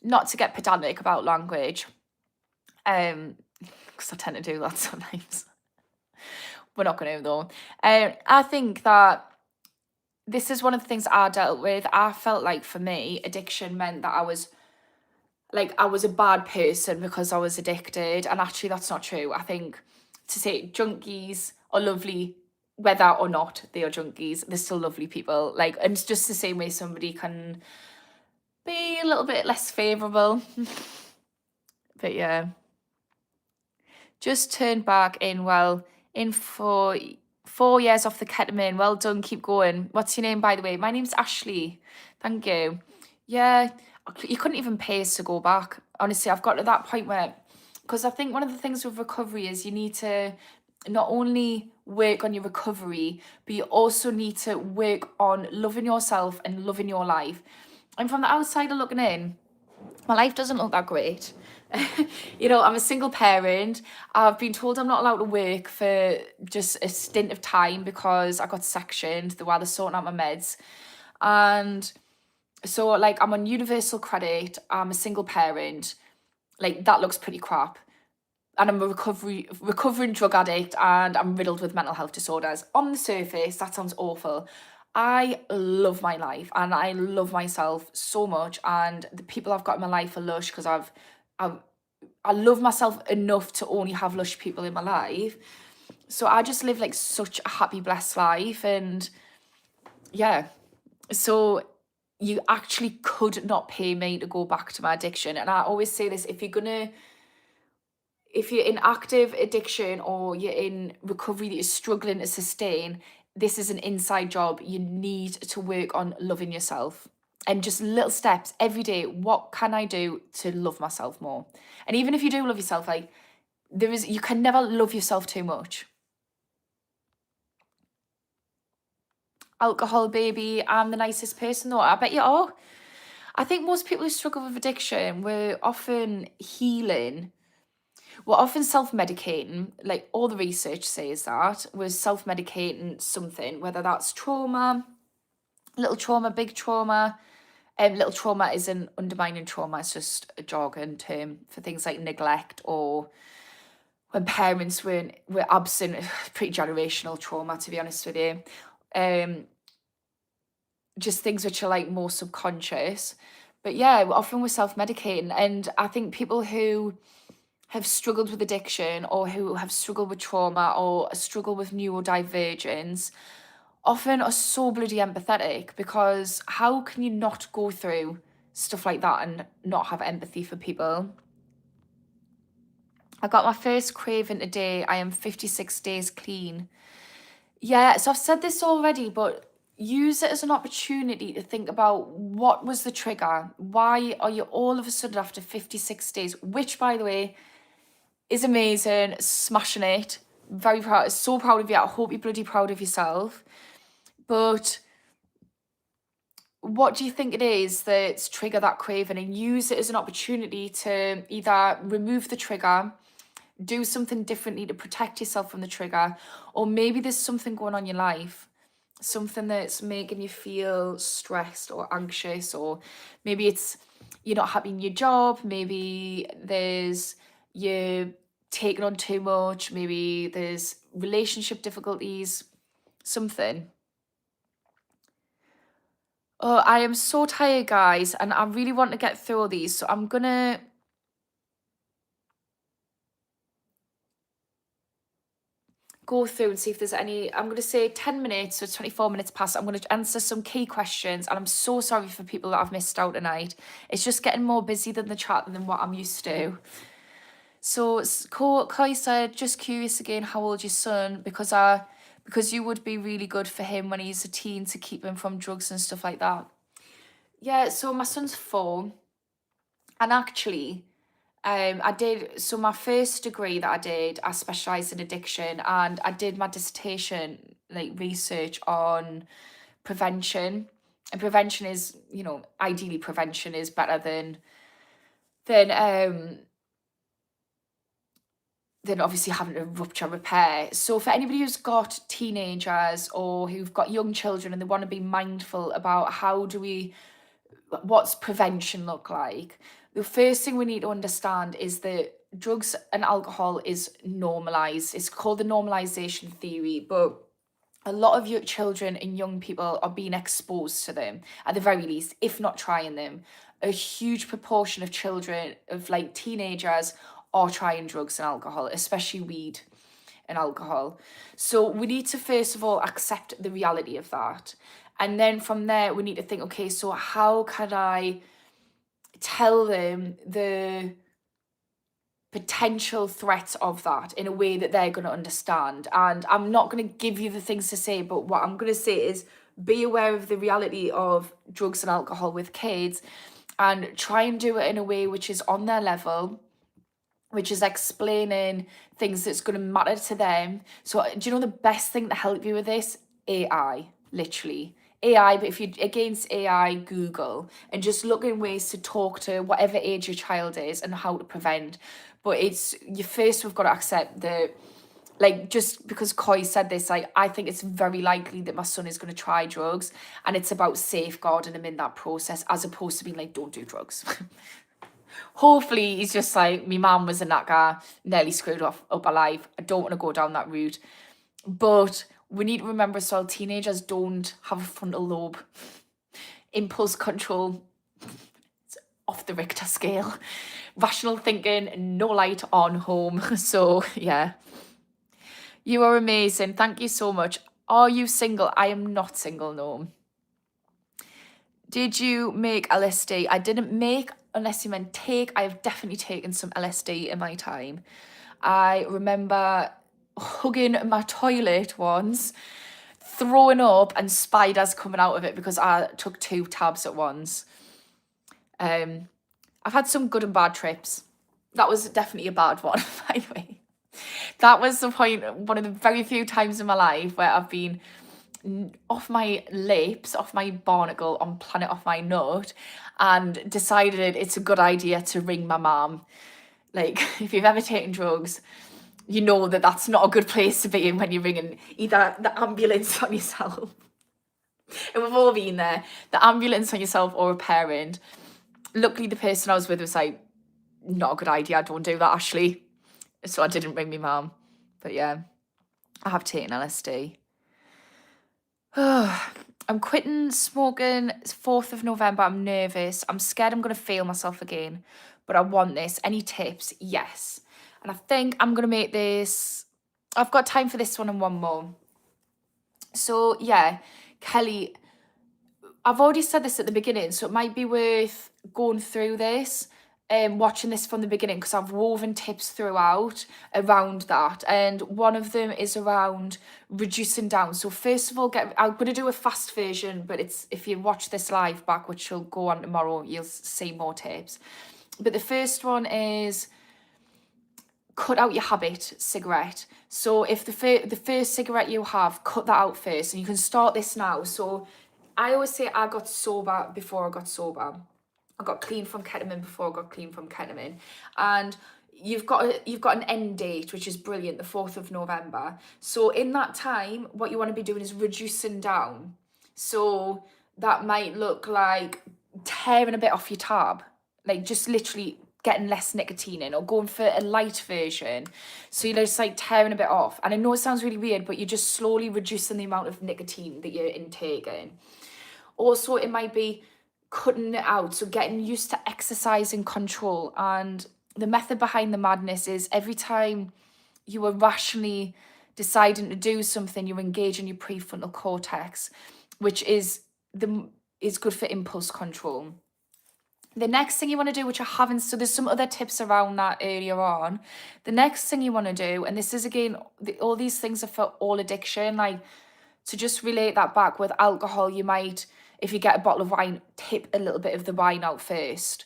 not to get pedantic about language. Because I tend to do that sometimes. We're not going to though. I think that this is one of the things I dealt with. I felt like for me, addiction meant that I was a bad person because I was addicted, and actually that's not true. I think to say junkies are lovely whether or not they are junkies, they're still lovely people. Like, and it's just the same way somebody can be a little bit less favourable. But yeah. Just turned back in, well, in for 4 years off the ketamine. Well done, keep going. What's your name, by the way? My name's Ashley. Thank you. Yeah, you couldn't even pay us to go back. Honestly, I've got to that point where, because I think one of the things with recovery is you need to not only work on your recovery, but you also need to work on loving yourself and loving your life. And from the outsider looking in, my life doesn't look that great. You know, I'm a single parent. I've been told I'm not allowed to work for just a stint of time because I got sectioned while they're sorting out my meds. And so, like, I'm on universal credit. I'm a single parent. Like, that looks pretty crap. And I'm a recovering drug addict, and I'm riddled with mental health disorders. On the surface, that sounds awful. I love my life and I love myself so much, and the people I've got in my life are lush because I love myself enough to only have lush people in my life. So I just live like such a happy, blessed life, and yeah. So you actually could not pay me to go back to my addiction. And I always say this: if you're in active addiction or you're in recovery that you're struggling to sustain, this is an inside job. You need to work on loving yourself, and just little steps every day. What can I do to love myself more? And even if you do love yourself, like, you can never love yourself too much. Alcohol baby, I'm the nicest person though. I bet you are. I think most people who struggle with addiction were often healing. We're often self-medicating, like all the research says that, we're self-medicating something, whether that's trauma, little trauma, big trauma. Little trauma isn't undermining trauma, it's just a jargon term for things like neglect or when parents were absent. Pretty generational trauma, to be honest with you. Just things which are like more subconscious. But yeah, often we're self-medicating, and I think people who have struggled with addiction or who have struggled with trauma or struggle with neurodivergence often are so bloody empathetic, because how can you not go through stuff like that and not have empathy for people? I got my first craving today. I am 56 days clean. Yeah, so I've said this already, but use it as an opportunity to think about what was the trigger. Why are you all of a sudden after 56 days, which, by the way, is amazing, smashing it. Very proud, so proud of you. I hope you're bloody proud of yourself. But what do you think it is that's trigger that craving, and use it as an opportunity to either remove the trigger, do something differently to protect yourself from the trigger, or maybe there's something going on in your life, something that's making you feel stressed or anxious, or maybe it's you're not happy in your job, maybe there's you're taking on too much, maybe there's relationship difficulties, something. Oh, I am so tired, guys, and I really want to get through all these, so I'm gonna go through and see if there's any. I'm going to say 10 minutes, so 24 minutes past. I'm going to answer some key questions, and I'm so sorry for people that I've missed out tonight. It's just getting more busy than the chat than what I'm used to. So Koi said, just curious again, how old your son? Because you would be really good for him when he's a teen to keep him from drugs and stuff like that. Yeah, so my son's 4, and actually, so my first degree that I did, I specialised in addiction, and I did my dissertation, like research on prevention. And prevention is, ideally prevention is better than obviously having a rupture repair. So for anybody who's got teenagers or who've got young children and they want to be mindful about what's prevention look like, the first thing we need to understand is that drugs and alcohol is normalized. It's called the normalization theory, but a lot of your children and young people are being exposed to them at the very least, if not trying them. A huge proportion of children, of like teenagers, are trying drugs and alcohol, especially weed and alcohol. So we need to first of all accept the reality of that. And then from there, we need to think, okay, so how can I tell them the potential threats of that in a way that they're going to understand? And I'm not going to give you the things to say, but what I'm going to say is be aware of the reality of drugs and alcohol with kids, and try and do it in a way which is on their level, which is explaining things that's going to matter to them. So do you know the best thing to help you with this? AI, literally. AI, but if you're against AI, Google, and just look in ways to talk to whatever age your child is and how to prevent. But we've got to accept that, like, just because Koi said this, like, I think it's very likely that my son is going to try drugs, and it's about safeguarding him in that process as opposed to being like, don't do drugs. Hopefully he's just like, my mum was a knacker, nearly screwed up her life. I don't want to go down that route. But we need to remember as well, teenagers don't have a frontal lobe. Impulse control, it's off the Richter scale. Rational thinking, no light on home. So, yeah. You are amazing. Thank you so much. Are you single? I am not single, no. Did you make LSD? I didn't make, unless you meant take. I have definitely taken some LSD in my time. I remember hugging my toilet once, throwing up, and spiders coming out of it because I took 2 tabs at once. I've had some good and bad trips. That was definitely a bad one, by the way. That was one of the very few times in my life where I've been off my lips, off my barnacle, on planet off my nut, and decided it's a good idea to ring my mum. Like, if you've ever taken drugs, you know that that's not a good place to be in when you're ringing either the ambulance on yourself. And we've all been there, the ambulance on yourself or a parent. Luckily, the person I was with was like, not a good idea, don't do that, Ashley. So I didn't ring my mum. But yeah, I have taken LSD. I'm quitting smoking 4th of November. I'm nervous. I'm scared I'm going to fail myself again. But I want this. Any tips? Yes. And I think I'm going to make this... I've got time for this one and one more. So, yeah, Kelly, I've already said this at the beginning, so it might be worth going through this, watching this from the beginning, because I've woven tips throughout around that, and one of them is around reducing down. So first of all, I'm going to do a fast version, but if you watch this live back, which will go on tomorrow, you'll see more tips. But the first one is cut out your habit cigarette. So if the first cigarette you have, cut that out first, and you can start this now. So I always say I got sober before I got sober. I got clean from ketamine before I got clean from ketamine. And you've got an end date, which is brilliant, the 4th of November. So in that time, what you want to be doing is reducing down. So that might look like tearing a bit off your tab, like just literally getting less nicotine in, or going for a light version. So you're just like tearing a bit off. And I know it sounds really weird, but you're just slowly reducing the amount of nicotine that you're intaking. Also, it might be cutting it out, so getting used to exercise in control. And the method behind the madness is every time you are rationally deciding to do something, you engage in your prefrontal cortex, which is good for impulse control. The next thing you want to do, which I haven't, so there's some other tips around that earlier on. The next thing you want to do, and this is again, all these things are for all addiction, like to just relate that back with alcohol, you might, if you get a bottle of wine, tip a little bit of the wine out first.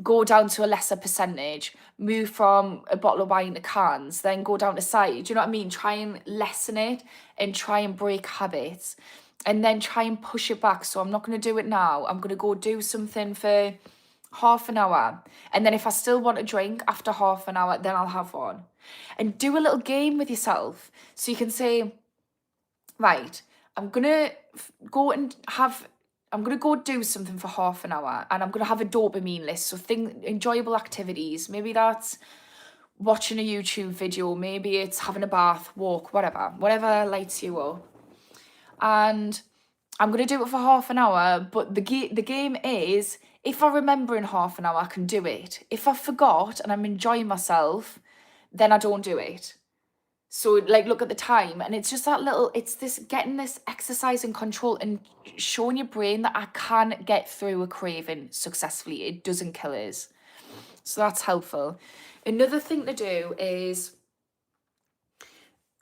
Go down to a lesser percentage, move from a bottle of wine to cans, then go down to cider. Do you know what I mean? Try and lessen it and try and break habits. And then try and push it back. So I'm not going to do it now. I'm going to go do something for half an hour. And then if I still want a drink after half an hour, then I'll have one. And do a little game with yourself. So you can say, right, I'm gonna go do something for half an hour, and I'm gonna have a dopamine list. So enjoyable activities. Maybe that's watching a YouTube video, maybe it's having a bath, walk, whatever lights you up. And I'm gonna do it for half an hour, but the game is, if I remember in half an hour, I can do it. If I forgot and I'm enjoying myself, then I don't do it. So like look at the time, and it's just that little, it's this getting this exercise and control and showing your brain that I can get through a craving successfully. It doesn't kill us. So that's helpful. Another thing to do is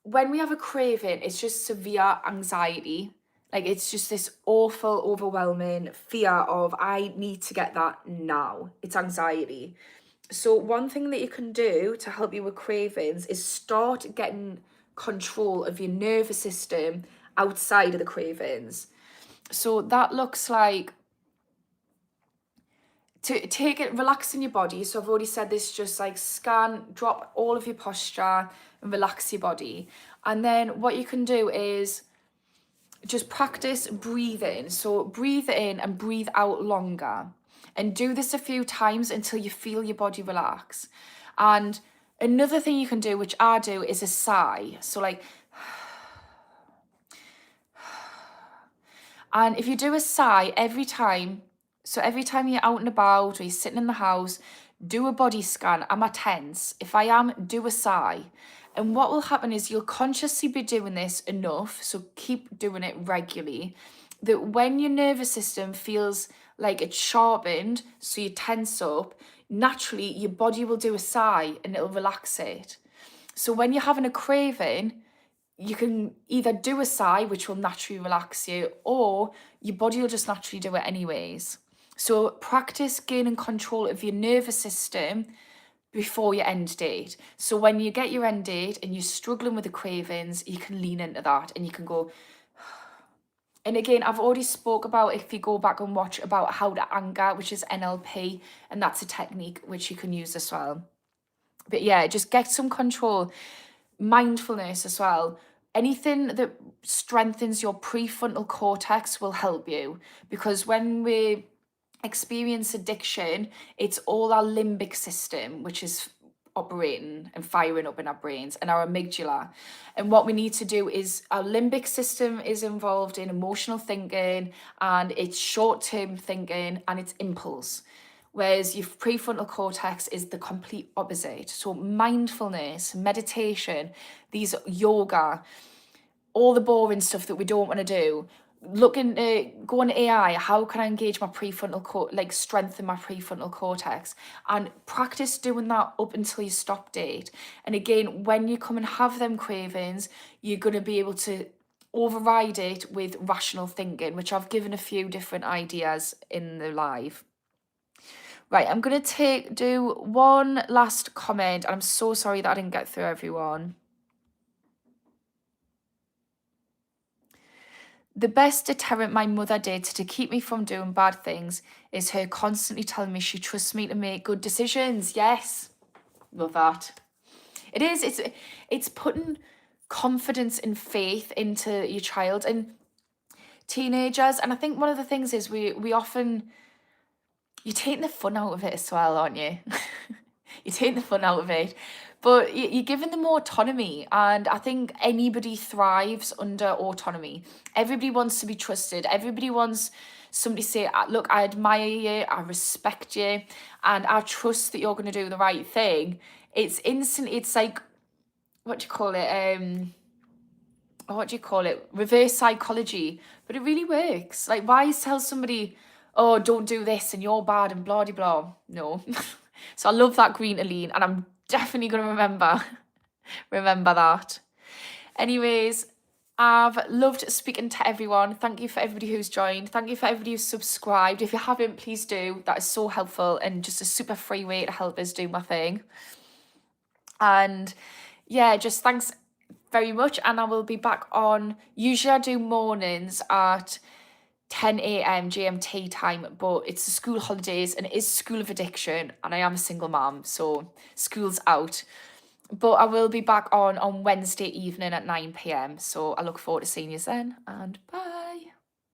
when we have a craving, it's just severe anxiety. Like it's just this awful, overwhelming fear of, I need to get that now. It's anxiety. So one thing that you can do to help you with cravings is start getting control of your nervous system outside of the cravings. So that looks like to take it, relaxing your body. So I've already said this, just like drop all of your posture and relax your body. And then what you can do is just practice breathing. So breathe in and breathe out longer. And do this a few times until you feel your body relax. And another thing you can do, which I do, is a sigh. So like, and if you do a sigh every time, so every time you're out and about or you're sitting in the house, do a body scan. Am I tense? If I am, do a sigh. And what will happen is you'll consciously be doing this enough, so keep doing it regularly, that when your nervous system feels like it's sharpened, so you tense up, naturally your body will do a sigh and it'll relax it. So when you're having a craving, you can either do a sigh, which will naturally relax you, or your body will just naturally do it anyways. So practice gaining control of your nervous system before your end date. So when you get your end date and you're struggling with the cravings, you can lean into that and you can go. And again, I've already spoke about, if you go back and watch, about how to anger, which is NLP, and that's a technique which you can use as well. But yeah, just get some control. Mindfulness as well. Anything that strengthens your prefrontal cortex will help you, because when we experience addiction, it's all our limbic system which is operating and firing up in our brains, and our amygdala. And what we need to do is, our limbic system is involved in emotional thinking, and it's short-term thinking, and it's impulse. Whereas your prefrontal cortex is the complete opposite. So mindfulness, meditation, these yoga, all the boring stuff that we don't want to do. Go on AI, how can I engage my strengthen my prefrontal cortex, and practice doing that up until your stop date. And again, when you come and have them cravings, you're going to be able to override it with rational thinking, which I've given a few different ideas in the live. Right, I'm going to do one last comment, and I'm so sorry that I didn't get through everyone. The best deterrent my mother did to keep me from doing bad things is her constantly telling me she trusts me to make good decisions. Yes, love that. It is. It's putting confidence and faith into your child and teenagers. And I think one of the things is we often, you're taking the fun out of it as well, aren't you? You're taking the fun out of it. But you're giving them more autonomy. And I think anybody thrives under autonomy. Everybody wants to be trusted. Everybody wants somebody to say, look, I admire you, I respect you, and I trust that you're going to do the right thing. It's instant. It's like, what do you call it? What do you call it? Reverse psychology. But it really works. Like, why tell somebody, oh, don't do this and you're bad and blah, blah, blah. No. So I love that green to lean, and I'm definitely going to remember that. Anyways, I've loved speaking to everyone. Thank you for everybody who's joined. Thank you for everybody who's subscribed. If you haven't, please do. That is so helpful and just a super free way to help us do my thing. And yeah, just thanks very much. And I will be back on, usually I do mornings at 10 a.m. GMT time, but it's the school holidays and it is School of Addiction, and I am a single mom, so school's out. But I will be back on Wednesday evening at 9 p.m. So I look forward to seeing you then, and bye.